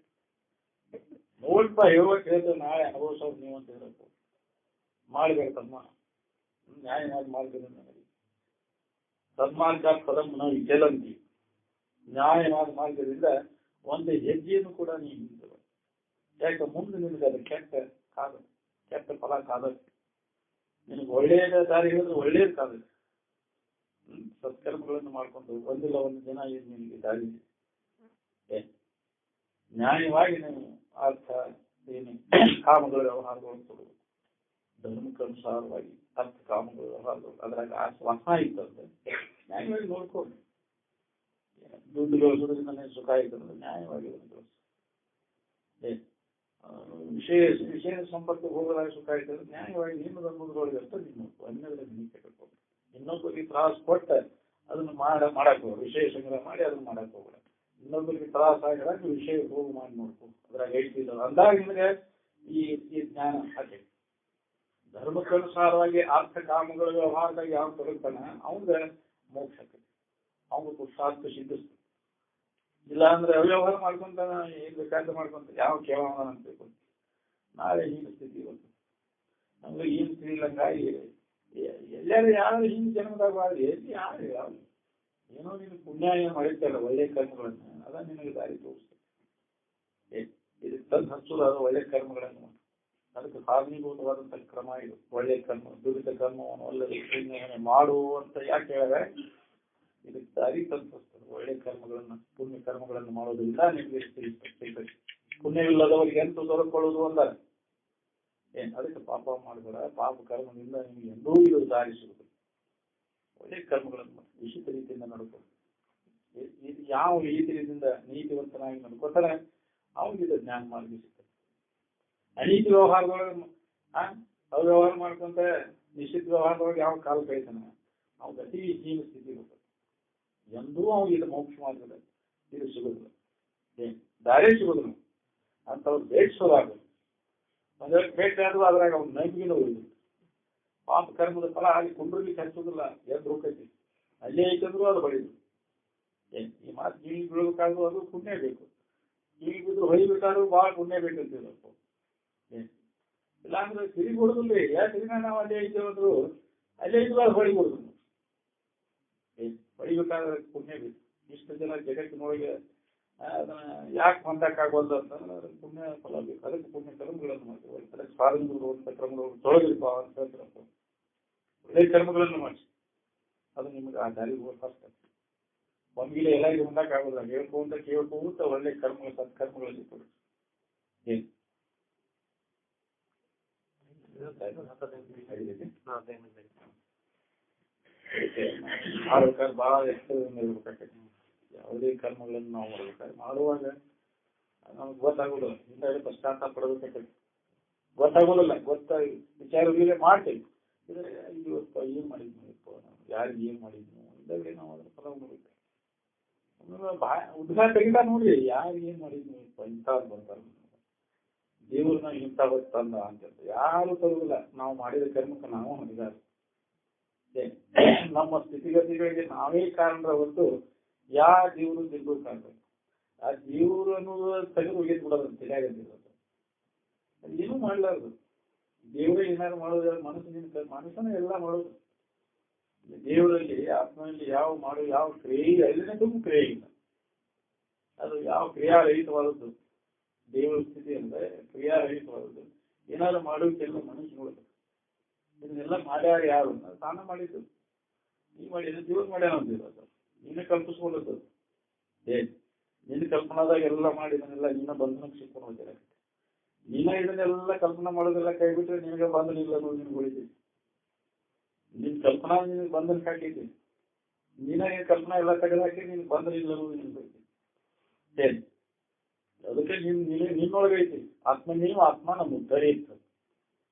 ನೋಡ್ಪ ಹೇಳುವಾಗ ಹೇಳ್ತೇವೆ. ನಾಳೆ ಅನುಭವಿಸೋದು ನೀವು ಅಂತ ಹೇಳಬೇಕು. ಮಾಡಬೇಕಮ್ಮ ನ್ಯಾಯವಾದ ಮಾರ್ಗದಿಂದ ನನಗೆ ಸನ್ಮಾರ್ಗ ಪದಂ ನಾವು ಗೆಲ್ಲಂತೀವಿ. ನ್ಯಾಯವಾದ ಮಾರ್ಗದಿಂದ ಒಂದು ಹೆಜ್ಜೆಯನ್ನು ಕೂಡ ನೀವು ಹಿಂದೆ. ಯಾಕೆ ಮುಂದೆ ನಿನಗೆ ಅದು ಕೆಟ್ಟ ಫಲ ಕಾದ. ನಿನಗೆ ಒಳ್ಳೆಯದ ದಾರಿ ಹೇಳಿದ್ರೆ ಒಳ್ಳೇದು ಕಾದ. ಸತ್ಕರ್ಮಗಳನ್ನು ಮಾಡ್ಕೊಂಡು ಒಂದಿಲ್ಲ ಒಂದು ದಿನ ಇದು ನಿಮಗೆ ದಾರಿ ನ್ಯಾಯವಾಗಿ ನೀವು ಅರ್ಥ ಏನು ಕಾಮಗಳ ವ್ಯವಹಾರಗಳನ್ನು ಕೊಡಬೇಕು. ಧರ್ಮಕ್ಕನುಸಾರವಾಗಿ ಅರ್ಥ ಕಾಮಗಳ ವ್ಯವಹಾರಗಳು ಅದ್ರಾಗ ಆ ಸ್ವಹ ಇತ್ತಂದ್ರೆ ನ್ಯಾಯವಾಗಿ ನೋಡ್ಕೊಂಡು ದುಡ್ಡು ಗಳಿಸೋದ್ರಿಂದ ಸುಖ ಇರ್ತದೆ ನ್ಯಾಯವಾಗಿ ವಿಷಯ ಸಂಪರ್ಕ ಹೋಗೋದಾಗ ಸುಖ ಇರ್ತದೆ ನ್ಯಾಯವಾಗಿ ನಿಮ್ಮ ಧರ್ಮದೊಳಗೆ ಇರ್ತದೆ ನಿಮ್ಮ ಅನ್ಯದ್ರಾಗ ನೀವು ಕೆಟ್ಟಬೇಕು. ಇನ್ನೊಬ್ಬರಿಗೆ ತ್ರಾಸ ಕೊಟ್ಟ ಅದನ್ನು ಮಾಡಕ್ ಹೋಗ್ಬೇಡ. ವಿಷಯ ಸಂಗ್ರಹ ಮಾಡಿ ಅದನ್ನ ಮಾಡಕ್ ಹೋಗ್ಬೇಡ. ಇನ್ನೊಬ್ಬರಿಗೆ ತ್ರಾಸ ಆಗಿದಾಗ ವಿಷಯ ಹೋಗಿ ಮಾಡಿ ನೋಡ್ಕೊ. ಅದ್ರಾಗ ಹೇಳ್ತಿಲ್ಲ ಅಂದಾಗ ನಿಮಗೆ ಈ ಜ್ಞಾನ ಹಾಗೆ ಧರ್ಮಕ್ಕನುಸಾರವಾಗಿ ಅರ್ಥ ಕಾಮಗಳ ವ್ಯವಹಾರದಾಗ ಯಾವ ತೊಡಗ್ತಾನ ಅವಂಗ ಮೋಕ್ಷ ಆಕೈತಿ. ಅವಂಗ ಪುರುಷಾರ್ಥ ಸಿದ್ಧಿಸ್ತದೆ. ಇಲ್ಲ ಅಂದ್ರೆ ಅವ್ಯವಹಾರ ಮಾಡ್ಕೊಂತಾನ ಏನ್ ಬೇಕಾದ್ರೆ ಮಾಡ್ಕೊಂತ ಯಾವ ಕೇಳೋಣ ಅಂತ ತಿಳ್ಕೊಂತ ನಾಳೆ ಹೀನ ಸ್ಥಿತಿ ಇವತ್ತು ನಮ್ಗೆ ಏನ್ ತಿಳಿಲಂಗಾಗಿ ಎಲ್ಲಾರು ಯಾರು ಹಿಂಗ್ ಜನ್ಮದಾಗ ಆದ್ರೆ ಎಲ್ಲಿ ಯಾರು ಯಾವ ಏನೋ ನೀನು ಪುಣ್ಯ ಏನು ಮಾಡಿರ್ತಲ್ಲ ಒಳ್ಳೆ ಕರ್ಮಗಳನ್ನ ಅದ ನಿನಗೆ ದಾರಿ ತೋರಿಸ್ತದೆ. ಇದು ತಂದು ಹಚ್ಚೋದಾದ ಒಳ್ಳೆ ಕರ್ಮಗಳನ್ನು ಅದಕ್ಕೆ ಕಾರಣೀಭೂತವಾದಂಥ ಕ್ರಮ ಇದು. ಒಳ್ಳೆ ಕರ್ಮ ದುರಿತ ಕರ್ಮವನ್ನು ಒಳ್ಳೆ ಮಾಡುವಂತ ಯಾಕೆ ಹೇಳಿದ್ರೆ ಇದಕ್ಕೆ ದಾರಿ ತಂದು ಒಳ್ಳೆ ಕರ್ಮಗಳನ್ನ ಪುಣ್ಯ ಕರ್ಮಗಳನ್ನು ಮಾಡೋದ್ರಿಂದ ನಿಮಗೆ ಸಿಗ್ತದೆ. ಪುಣ್ಯವಿಲ್ಲದವರಿಗೆ ಎಂತೂ ದೊರಕೊಳ್ಳುವುದು ಅಂತಾರೆ. ಅದಕ್ಕೆ ಪಾಪ ಮಾಡಬೇಡ. ಪಾಪ ಕರ್ಮದಿಂದ ನಿಮಗೆ ಎಂದೂ ಇದು ದಾರಿ ಸಿಗುತ್ತದೆ. ಒಳ್ಳೆ ಕರ್ಮಗಳನ್ನು ವಿಶಿಷ್ಟ ರೀತಿಯಿಂದ ನಡ್ಕೊಂಡು ಯಾವ ರೀತಿಯಿಂದ ನೀತಿವಂತನಾಗಿ ನಡ್ಕೋತಾರೆ ಅವನಿಗೆ ಜ್ಞಾನ ಮಾರ್ಗ ಸಿಗ್ತದೆ. ಅನೀತಿ ವ್ಯವಹಾರದೊಳಗೆ ಅವ್ಯವಹಾರ ಮಾಡ್ಕೊಂತ ನಿಶ್ಚಿತ ವ್ಯವಹಾರದೊಳಗೆ ಯಾವ ಕಾಲ ಕಳಿತಾನೆ ಅವ್ನ ಅತಿ ಜೀವ ಸ್ಥಿತಿ ಇರ್ತದೆ. ಎಂದೂ ಅವ್ನಿಗೆ ಇದು ಮೋಕ್ಷ ಮಾರ್ಗದ ಇದು ಸಿಗೋದಿಲ್ಲ. ದಾರಿ ಸಿಗೋದಿಲ್ಲ ಅಂತವ್ರು ಬೇಡ್ಸೋದಾಗಲ್ಲ. ಒಂದೆರಡು ಭೇಟಿ ಆದ್ರೂ ಅದ್ರಾಗ ಅವ್ನ ನಂಬಿಕೆನೂ ಉಳಿದಿಲ್ಲ. ಪಾಪ ಕರ್ಮದ ಫಲ ಅಲ್ಲಿ ಕುಂಡ್ರಲಿಕ್ಕೆ ಹಚ್ಚೋದಿಲ್ಲ. ಎದ್ದು ಹೋಗ್ತೈತಿ ಅಲ್ಲೇ ಐತಂದ್ರೂ ಅದು ಬಡಿದು ಈ ಮಾತು ಜೀವಿಗೆ ಬೀಳ್ಬೇಕಾದ್ರೂ ಅದು ಪುಣ್ಯ ಬೇಕು. ಜೀವಿಗೆ ಬಿದ್ದು ಹೊಳಿಬೇಕಾದ್ರೂ ಭಾಳ ಪುಣ್ಯ ಬೇಕಂತೀವಪ್ಪ. ಇಲ್ಲಾಂದ್ರೆ ತಿರುಗಿ ಹೊಡೆದಿಲ್ಲ. ಯಾಕೆ ನಾವು ಅಲ್ಲೇ ಐತೇವಂದ್ರು ಅಲ್ಲೇ ಇದ್ರು ಅದು ಹೊಡಿಬೋದು. ಹೊಡಿಬೇಕಾದ್ರೆ ಪುಣ್ಯ ಬೇಕು. ಇಷ್ಟು ಜನ ಜಗತ್ತಿನೊಳಗೆ ಅದನ್ನ ಯಾಕೆ ಹೊಂದಕ್ಕಾಗೋದು ಅಂತಂದ್ರೆ ಪುಣ್ಯ ಫಲ ಬೇಕು. ಅದಕ್ಕೆ ಪುಣ್ಯ ಕರ್ಮಗಳನ್ನು ಮಾಡ್ತೀವಿ. ಅದಕ್ಕೆ ಸ್ವಾತಂತ್ರ್ಯ ಅಂತ ಕ್ರಮಗಳು ತೊಳಗಿಲ್ಪ ಅಂತ ಹೇಳ್ತಾರಪ್ಪ. ಒಳ್ಳೆ ಕರ್ಮಗಳನ್ನು ಮಾಡಿಸಿ ಅದು ನಿಮ್ಗೆ ಆ ದಾರಿ ಹೋಗ್ತಾರೆ. ಒಮ್ಗಿಲೆ ಎಲ್ಲರಿಗೂ ಹೊಂದಕ್ಕಾಗೋದಿಲ್ಲ. ಕೇಳ್ಕೊಂತ ಒಳ್ಳೆ ಕರ್ಮಗಳು ಸತ್ಕರ್ಮಗಳಲ್ಲಿ ಕೊಡಿ. ಏನು ಮಾಡ್ಬೇಕಾದ್ರೆ ಬಹಳ ಎಚ್ಚರದಿಂದ ಇರ್ಬೇಕಾಗ್ತದೆ. ಯಾವುದೇ ಕರ್ಮಗಳನ್ನು ನಾವು ಮಾಡ್ಬೇಕಾದ್ರೆ ಮಾಡುವಾಗ ನಮ್ಗೆ ಗೊತ್ತಾಗೋದಿಲ್ಲ. ಹಿಂದೆ ಪಶ್ಚಾತ್ತಾಪ ಪಡಬೇಕಾಗ್ತದೆ. ಗೊತ್ತಾಗೋದಿಲ್ಲ. ವಿಚಾರವಿಲ್ಲ ಮಾಡ್ತೇವೆ. ಇವತ್ತು ಏನ್ ಮಾಡಿದ್ನು ಯಾರಿಗೆ ಏನ್ ಮಾಡಿದ್ನು ಇದ್ದಾಗಲೇ ನಾವು ಅದರ ಫಲ ನೋಡ್ಬೇಕು. ಉದ್ಘಾಟ ತೆಗಿತಾ ನೋಡ್ರಿ ಯಾರಿಗೆ ಏನ್ ಮಾಡಿದ್ನು ಇಂಥವ್ರು ಬರ್ತಾರೆ ದೇವ್ರನ್ನ ಇಂಥ ತಂದ ಅಂತ ಯಾರು ತರುವುದಿಲ್ಲ. ನಾವು ಮಾಡಿದ ಕರ್ಮಕ್ಕೆ ನಾವು ಹೊಂದಿದ್ದಾರೆ. ನಮ್ಮ ಸ್ಥಿತಿಗತಿಗಳಿಗೆ ನಾವೇ ಕಾರಣರ ಹೊತ್ತು ಯಾವ ದೇವರು ದೇವ್ರು ಕಾರಣ. ಆ ದೇವ್ರು ಅನ್ನೋದು ತೆಗೆದು ಒಗೆದು ಬಿಡೋದು ತಿಳಿಯಾಗಂತಿಲ್ಲ. ಏನೂ ಮಾಡ್ಲಾರ್ದು ದೇವರೇ ಏನಾದ್ರು ಮಾಡೋದು ಮನುಷ್ಯನ ಎಲ್ಲ ಮಾಡೋದು. ದೇವರಲ್ಲಿ ಆತ್ಮನಲ್ಲಿ ಯಾವ ಕ್ರಿಯೆ ಐದನೇದು ಕ್ರಿಯೆ ಇಲ್ಲ. ಅದು ಯಾವ ಕ್ರಿಯಾರಹಿತವಾದದ್ದು ದೇವರ ಸ್ಥಿತಿ ಅಂದ್ರೆ ಕ್ರಿಯಾರಹಿತವಾದದ್ದು. ಏನಾದ್ರು ಮಾಡೋಕ್ಕೆಲ್ಲ ಮನುಷ್ಯ ನೋಡ್ಬೇಕು. ಇದನ್ನೆಲ್ಲ ಮಾಡ್ಯಾರ ಯಾರು ತಾನ ಮಾಡಿದ್ದು. ನೀ ಮಾಡಿದ ದೇವ್ರು ಮಾಡ್ಯಾನ ಅಂತಿಲ್ಲ. ನೀನೇ ಕಲ್ಪಿಸ್ಕೊಳ್ಳೋದು. ನಿನ್ನ ಕಲ್ಪನಾದಾಗ ಎಲ್ಲ ಮಾಡಿದನೆಲ್ಲ ನಿನ್ನ ಬಂಧನಕ್ಕೆ ಸಿಕ್ಕೊಂಡು ಹೋಗ್ತಾರೆ. ನೀನ ಇದನ್ನೆಲ್ಲ ಕಲ್ಪನಾ ಮಾಡೋದೆಲ್ಲ ಕೈ ಬಿಟ್ರೆ ನಿನಗೆ ಬಂಧನ ಇಲ್ಲ ಅನ್ನೋದು ನಿನ್ಗೆ ಉಳಿತೈತಿ. ನಿನ್ ಕಲ್ಪನಾ ನಿನಗೆ ಬಂಧನಕ್ಕೆ ಹಾಕೈತಿ. ನೀನ ಕಲ್ಪನಾ ಎಲ್ಲ ತೆಗೆದಾಕಿ ನಿನ್ಗೆ ಬಂಧನ ಇಲ್ಲ ಅನ್ನೋದು ನಿನ್ಗೆ ಬೈತಿ. ಅದಕ್ಕೆ ನಿನ್ನೊಳಗೈತಿ ಆತ್ಮ. ನೀವು ಆತ್ಮ ನಮ್ಮ ಉದ್ಧಾರ ಇರ್ತದೆ.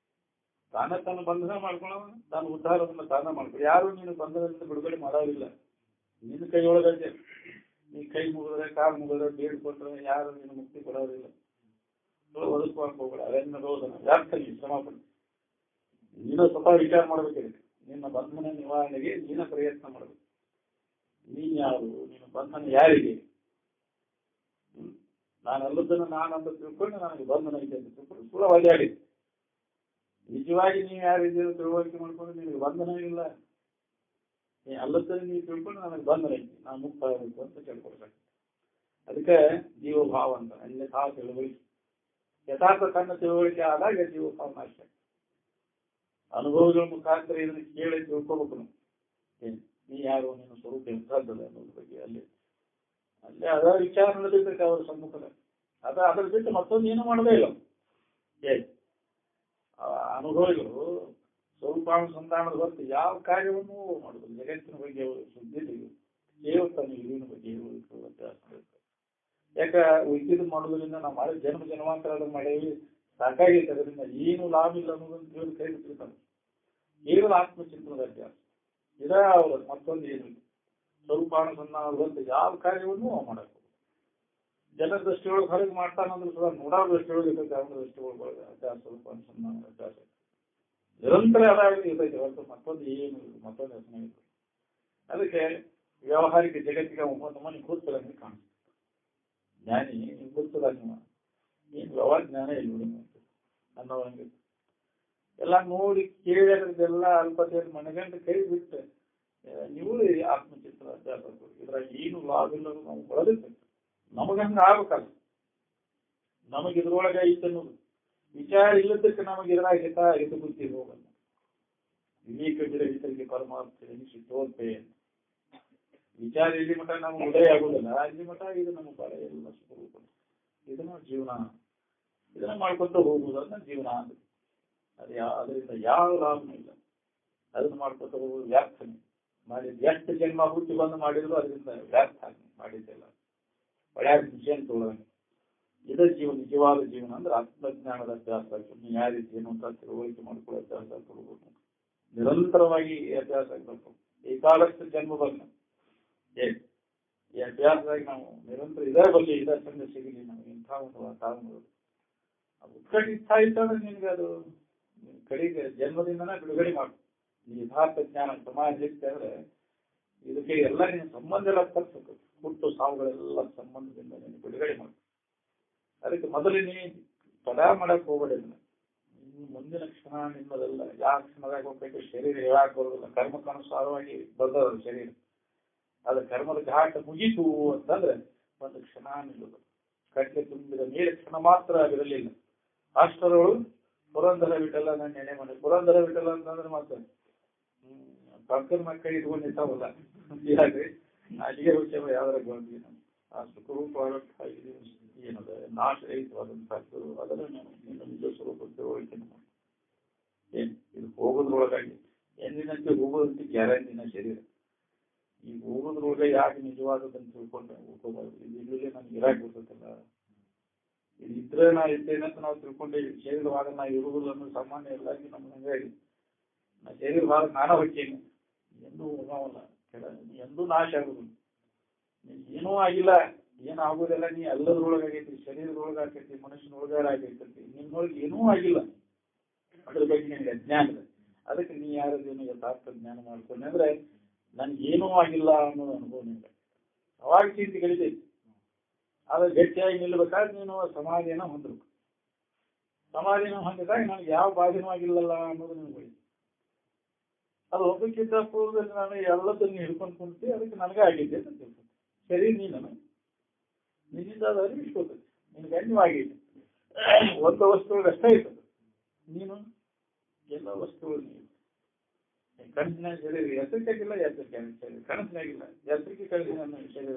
ತಾನ ತನ್ನ ಬಂಧನ ಮಾಡ್ಕೊಳ್ಳೋಣ. ತಾನು ಉದ್ಧಾರವನ್ನು ತಾನ ಮಾಡ್ಕೊಳ್ಳಿ. ಯಾರು ನೀನು ಬಂಧನದಿಂದ ಬಿಡುಗಡೆ ಮಾಡೋದಿಲ್ಲ. ನಿನ್ನ ಕೈಯೊಳಗೈತೆ. ನೀ ಕೈ ಮುಗಿದ್ರೆ ಕಾಲು ಮುಗಿದ್ರೆ ಬೇಡ್ಕೊಂಡ್ರೆ ಯಾರು ನೀನು ಮುಕ್ತಿ ಕೊಡೋದಿಲ್ಲ. ಒದಸ್ಕೊಳಕ್ ಹೋಗ್ಬೇಡ. ಅದನ್ನ ರೋದನ ವ್ಯಾಪ್ತ ನೀನು ಶ್ರಮ ಪಡಿ. ನೀನು ಸ್ವತಃ ವಿಚಾರ ಮಾಡ್ಬೇಕಿದೆ. ನಿನ್ನ ಬಂಧನ ನಿವಾರಣೆಗೆ ನೀನ ಪ್ರಯತ್ನ ಮಾಡಬೇಕು. ನೀನ್ ಯಾರು? ನೀನು ಬಂಧನ ಯಾರಿಗೆ? ನಾನು ಅಲ್ಲದನ್ನು ನಾನಂತ ತಿಳ್ಕೊಂಡು ನನಗೆ ಬಂಧನ ಇದೆ ಅಂತ ತಿಳ್ಕೊಂಡು ಸುಳ್ಳ ಒಳ್ಳೆಯಾಡಿ. ನಿಜವಾಗಿ ನೀವು ಯಾರಿದ್ದೀರೋ ತಿಳುವಳಿಕೆ ಮಾಡ್ಕೊಂಡು ನಿನಗೆ ಬಂಧನ ಇಲ್ಲ. ಅಲ್ಲದನ್ನು ನೀವು ತಿಳ್ಕೊಂಡು ನನಗೆ ಬಂಧನ ಐತಿ. ನಾನು ಮುಕ್ತ ಆಗಬೇಕು ಅಂತ ಕೇಳ್ಕೊಳ್ಬೇಕು. ಅದಕ್ಕೆ ಜೀವಭಾವ ಅಂತ ಅನ್ಯಥಾ ತಿಳುವಳಿಕೆ. ಯಥಾರ್ಥ ತನ್ನ ತಿಳುವಳಿಕೆ ಆದಾಗ ಜೀವಭಾವ ನಾಶ. ಅನುಭವಗಳ ಮುಖಾಂತರ ಇದನ್ನು ಕೇಳಿ ತಿಳ್ಕೊಬೇಕು. ನೀ ಯಾರು, ನಿನ್ನ ಸ್ವರೂಪ ಎಂಥದ್ದಲ್ಲ ಅನ್ನೋದ್ರ ಬಗ್ಗೆ ಅಲ್ಲಿ ಅಲ್ಲಿ ಅದ ವಿಚಾರ ನಡೆದಿರ್ತೈತೆ ಅವರ ಸಮ್ಮುಖದಲ್ಲಿ. ಅದ್ರ ಬಿಟ್ಟು ಮತ್ತೊಂದು ಏನು ಮಾಡೋದೇ ಇಲ್ಲ. ಅನುಭವಿಗಳು ಸ್ವರೂಪಾನುಸಂಧಾನದ ಹೊರತು ಯಾವ ಕಾರ್ಯವನ್ನು ಮಾಡುದಿಲ್ಲ. ಜಗತ್ತಿನ ಬಗ್ಗೆ ಅವರು ಸುದ್ದಿ ತೆಗೆದು ಕೇವಲ ತನ್ನ ಇರುವಿನ ಬಗ್ಗೆ ಹೇಳುವುದು. ಯಾಕ ಉಳಿದು ಮಾಡೋದ್ರಿಂದ ನಾವು ಮಾಡಿ ಜನ್ಮ ಜನ್ಮಾಂತರ ಮಾಡೇವಿ, ಸಾಕಾಗೈತೆ, ಅದರಿಂದ ಏನು ಲಾಭ ಇಲ್ಲ ಅನ್ನೋದನ್ನು ದೇವರು ಕೈ ಬಿಟ್ಟಿರ್ತಾರೆ. ಕೇವಲ ಆತ್ಮಚಿಂತನದ ಅಭ್ಯಾಸ ಇದ ಅವರು, ಮತ್ತೊಂದು ಏನು ಇಲ್ಲ. ಸ್ವರೂಪಾನುಸಂಧಾನದ ಹೊರತು ಯಾವ ಕಾರ್ಯವನ್ನು ಮಾಡಬೇಕು. ಜನರ ದೃಷ್ಟಿಯೊಳಗೆ ಹೊರಗೆ ಮಾಡ್ತಾನಂದ್ರೆ ಸುಧಾ ನೋಡೋ ದೃಷ್ಟಿಯೊಳಗೆ ಇರ್ತೈತೆ, ಅವನ ದೃಷ್ಟಿಯೊಳಗೆ ಅಭ್ಯಾಸ, ಸ್ವರೂಪಾನುಸಂಧಾನದ ಅಭ್ಯಾಸ ನಿರಂತರ ಅದಾಗಿ ಇರ್ತೈತೆ ಹೊರತು ಮತ್ತೊಂದು ಏನು ಇಲ್ಲ, ಮತ್ತೊಂದು ಹೆಸರು ಇಲ್ಲ. ಅದಕ್ಕೆ ವ್ಯಾವಹಾರಿಕ ಜಗತ್ತಿಗೆ ಒಂದು ಮನೆ ಕೂರ್ತರಂಗೆ ಕಾಣಿಸ್ತದೆ. ಜ್ಞಾನಿ ನೀವು ಕೂರ್ತದ ನೀವು ಏನು ವ್ಯವಹಾರ ಜ್ಞಾನ ಇಲ್ಲ ಅನ್ನೋಂಗೆ ಎಲ್ಲ ನೋಡಿ ಕೇಳಿ ಅದರದ್ದೆಲ್ಲ ಅಲ್ಪತೆಯನ್ನು ಮನೆಗಂಡು ಕೈ ಬಿಟ್ಟು ನೀವು ಆತ್ಮಚಿಂತನ ಅಭ್ಯಾಸ ಕೊಡಿ. ಇದ್ರಾಗ ಏನು ಲಾಭ ಇಲ್ಲದು ನಾವು ಬಳದಿರ್ತೇವೆ. ನಮಗಂಗ ಆಗ್ಬೇಕಲ್ಲ, ನಮಗೆ ಇದ್ರೊಳಗೆ ಐತೆ ಅನ್ನೋದು ವಿಚಾರ ಇಲ್ಲದಕ್ಕೆ ನಮಗೆ ಇದ್ರಾಗ ಹಿತ ಬುದ್ಧಿ ಹೋಗಲ್ಲ. ವಿವೇಕ ವಿರಹಿತರಿಗೆ ಪರಮಾರ್ಥ ಎನಿಸಿ ತೋರ್ಪೆ. ವಿಚಾರ ಇಲ್ಲಿ ಮಠ ನಮ್ಗೆ ಉದಯ ಆಗುದಿಲ್ಲ, ಅಲ್ಲಿ ಮಠ ಇದು ನಮ್ಮ ಬರ ಎಲ್ಲ ಸ್ವರೂಪ. ಇದನ್ನ ಜೀವನ, ಇದನ್ನ ಮಾಡ್ಕೊತ ಹೋಗುವುದು ಅದನ್ನ ಜೀವನ ಅಂದ್ರೆ ಅದರಿಂದ ಯಾವ ಲಾಭನೂ ಇಲ್ಲ. ಅದನ್ನ ಮಾಡ್ಕೊತ ಹೋಗುವುದು ವ್ಯಾರ್ಥನೆ. ಮಾಡಿದ್ದು ಎಷ್ಟು ಜನ್ಮ ಹುಟ್ಟಿ ಬಂದು ಮಾಡಿದ್ರು ಅದರಿಂದ ವ್ಯರ್ಥ ಮಾಡಿದ್ದೆಲ್ಲ ಒಳ್ಳೆಯ ವಿಷಯನ್ ತಗೊಳ್ಳೋದು. ಇದ ಜೀವನ, ನಿಜವಾದ ಜೀವನ ಅಂದ್ರೆ ಆತ್ಮಜ್ಞಾನದ ಅಭ್ಯಾಸ. ನೀವು ಯಾವ ರೀತಿ ಏನು ಅಂತ ತಿಳುವಳಿಕೆ ಮಾಡ್ಕೊಳ್ಳೋ ಅಭ್ಯಾಸ ಕೊಡಬೇಕು. ನಿರಂತರವಾಗಿ ಈ ಅಭ್ಯಾಸ ಆಗಬೇಕು. ಏಕಾದಶ ಜನ್ಮ ಬಂದ ಈ ಅಭ್ಯಾಸದಾಗಿ ನಾವು ನಿರಂತರ ಇದರ ಬಗ್ಗೆ ಇದರ ಸಂಘ ಸಿಗಲಿ. ನಾವು ಇಂಥ ಒಂದು ವಾತಾವರಣ ಉತ್ಕಟಿಸ್ತ ಇತ್ತಂದ್ರೆ ನಿನ್ಗೆ ಅದು ಕಡೆಗೆ ಜನ್ಮದಿಂದನೇ ಬಿಡುಗಡೆ ಮಾಡು. ಈ ಯಥಾರ್ಥ ಜ್ಞಾನ ಸಮಾಜ ಇರುತ್ತೆ ಅಂದ್ರೆ ಇದಕ್ಕೆ ಎಲ್ಲ ನೀನು ಸಂಬಂಧ ಎಲ್ಲ ತರಿಸಬೇಕು. ಹುಟ್ಟು ಸಾವುಗಳೆಲ್ಲ ಸಂಬಂಧದಿಂದ ನೀನು ಬಿಡುಗಡೆ ಮಾಡು. ಅದಕ್ಕೆ ಮೊದಲು ನೀ ಪದ ಮಾಡಕ್ ಹೋಗಬೇಡಿಲ್ಲ. ಮುಂದಿನ ಕ್ಷಣ ನಿಮ್ಮದೆಲ್ಲ ಯಾವ ಕ್ಷಣದಾಗ ಹೋಗ್ಬೇಕು. ಶರೀರ ಹೇಳಕ್ ಬರೋದಿಲ್ಲ, ಕರ್ಮಕ್ಕನುಸಾರವಾಗಿ ಬರ್ದದ ಶರೀರ. ಅದ ಕರ್ಮದ ಘಾಟ ಮುಗೀತು ಅಂತಂದ್ರೆ ಒಂದು ಕ್ಷಣ ನಿಲ್ಲುದು. ಕಟ್ಟೆ ತುಂಬಿದ ಮೇಲೆ ಕ್ಷಣ ಮಾತ್ರ ಆಗಿರಲಿಲ್ಲ. ಅಷ್ಟರೊಳು ಪುರಂದರ ವಿಠಲ ನನ್ನ ನೆನೆ ಮನೆ. ಪುರಂದರ ವಿಠಲ ಅಂತಂದ್ರೆ ಮಾತ್ರ ಪಕ್ಕದ ಮಕ್ಕಳು ಇಟ್ಕೊಂಡಿರ್ತಾವಲ್ಲ, ಹೀಗಾಗಿ ಅಲ್ಲಿಗೆ ವಿಷಯ ಯಾವ್ದಾರ ಬಂದ್ವಿ ನಾವು ಆ ಸುಖರೂಪವಾದ ಏನದ ನಾಶ ರಹಿತವಾದಂತಹದ್ದು ಅದನ್ನು ನಿನ್ನ ನಿಜ ಸ್ವರೂಪ ತಿಳುವಳಿಕೆ ಮಾಡಿ. ಏನ್ ಇದು ಹೋಗೋದ್ರೊಳಗಾಗಿ ಎಂದಿನಂತೆ ಹೋಗೋದಂತೆ ಗ್ಯಾರಂಟಿನ ಶರೀರ. ಈ ಹೋಗೋದ್ರೊಳಗೆ ಯಾಕೆ ನಿಜವಾದದನ್ನು ತಿಳ್ಕೊಂಡ್ರೆ ಹೋಗೋದು. ಇದು ಇಲ್ಲೇ ನನ್ಗೆ ಇರಾಕ್ ಬರ್ತೈತಲ್ಲ, ಇದು ಇದ್ರೆ ನಾ ಇರ್ತೇನೆ ಅಂತ ನಾವು ತಿಳ್ಕೊಂಡೆ. ಶರೀರವಾದ ನಾ ಇರುವುದಿಲ್ಲ ಅನ್ನೋ ಸಾಮಾನ್ಯ ಎಲ್ಲರಿಗೂ ನಮ್ಗೆ ಹಂಗಾಗಿ ನಾ ಶರೀರವಾದ ನಾನ ಹೊಕ್ಕೇನೆ ಎಂದೂ ಹೋಗವಲ್ಲ, ಎಂದೂ ನಾಶ ಆಗುದಿಲ್ಲ. ಏನೂ ಆಗಿಲ್ಲ, ಏನಾಗುವುದಿಲ್ಲ. ನೀ ಎಲ್ಲದ್ರೊಳಗಾಗೈತಿ, ಶರೀರದೊಳಗಾಗೈತಿ, ಮನುಷ್ಯನೊಳಗಾರ ಆಗೈತಿ, ನಿನ್ನೊಳಗೆ ಏನೂ ಆಗಿಲ್ಲ. ಅದ್ರ ಬಗ್ಗೆ ನಿನಗೆ ಅಜ್ಞಾನ ಇದೆ. ಅದಕ್ಕೆ ನೀ ಯಾರದೇನು ಯಥಾರ್ಥ ಜ್ಞಾನ ಮಾಡ್ಕೊಂಡೆ ಅಂದ್ರೆ ನನ್ಗೇನೂ ಆಗಿಲ್ಲ ಅನ್ನೋದು ಅನುಭವ ನಿಂಗೆ ಅವಾಗ ಚಿಂತೆ ಕಲಿತೈತಿ. ಆದ್ರೆ ಗಟ್ಟಿಯಾಗಿ ನಿಲ್ಬೇಕಾದ್ರೆ ನೀನು ಸಮಾಧಿನ ಹೊಂದಬೇಕು. ಸಮಾಧಿನ ಹೊಂದಿದಾಗ ನನಗೆ ಯಾವ ಬಾಧೆನೂ ಆಗಿಲ್ಲಲ್ಲ ಅನ್ನೋದು ನಿಮ್ಗೆ ಬಳಿ. ಅದು ಒಬ್ಬಕ್ಕಿಂತ ಪೂರ್ವದಲ್ಲಿ ನಾನು ಎಲ್ಲದನ್ನು ಹಿಡ್ಕೊಂಡು ಕುಂತೀವಿ, ಅದಕ್ಕೆ ನನಗೆ ಆಗಿದ್ದೆ ಅಂತ ತಿಳ್ಕೊಂಡು ಸರಿ ನೀನು ನಿನ್ನಿಂದ ಅದು ಅರಿವಿಸ್ಕೋತದೆ. ನಿನ್ಗೆ ಅನ್ಯವಾಗಿದೆ. ಒಂದು ವಸ್ತುಗಳಿಗೆ ಅಷ್ಟೇ ಇರ್ತದೆ. ನೀನು ಎಲ್ಲ ವಸ್ತುಗಳು ನೀನು ಕನಸಿನಾಗ ಶರೀರ ಎಚ್ಚರಿಕೆಯಾಗಿಲ್ಲ, ಎಚ್ಚರಿಕೆ ಕನಸಿನಾಗಿಲ್ಲ, ಎಚ್ಚರಿಕೆ ಕಳಿಸಿ ನನ್ನ ಶರೀರ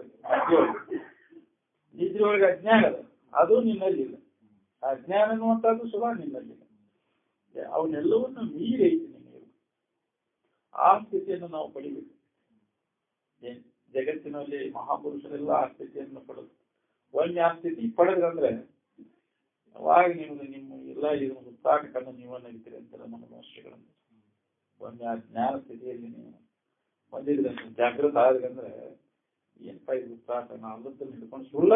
ನಿದ್ರೆಯೊಳಗೆ ಅಜ್ಞಾನ ಅದ, ಅದು ನಿನ್ನಲ್ಲಿಲ್ಲ. ಆ ಅಜ್ಞಾನ ಅನ್ನುವಂಥದ್ದು ಸುಧಾ ನಿನ್ನಲ್ಲಿಲ್ಲ. ಅವನ್ನೆಲ್ಲವನ್ನು ಮೀರೈತಿ ನಿನ್ನ. ಆ ಸ್ಥಿತಿಯನ್ನು ನಾವು ಪಡಿಬೇಕು. ಜಗತ್ತಿನಲ್ಲಿ ಮಹಾಪುರುಷರೆಲ್ಲ ಆ ಸ್ಥಿತಿಯನ್ನು ಪಡೆದು ಒಮ್ಮೆ ಆ ಸ್ಥಿತಿ ಪಡೆದ್ರಂದ್ರೆ ಅವಾಗ ನಿಮ್ಗೆ ನಿಮ್ಮ ಎಲ್ಲ ಇದು ಉತ್ತಾಟಕನ್ನು ನೀವು ನಡೀತೀರಿ ಅಂತೆಲ್ಲ ನಮ್ಮ ಮಹರ್ಷಿಗಳನ್ನು. ಒಮ್ಮೆ ಆ ಜ್ಞಾನ ಸ್ಥಿತಿಯಲ್ಲಿ ನೀವು ಹೊಂದಿದ್ರೆ, ಜಾಗೃತ ಆದ್ರಂದ್ರೆ ಏನಪ್ಪ ಇದು ಉತ್ತಾಟ, ನಾಲ್ಕನ್ನು ಹಿಡ್ಕೊಂಡು ಸುಳ್ಳ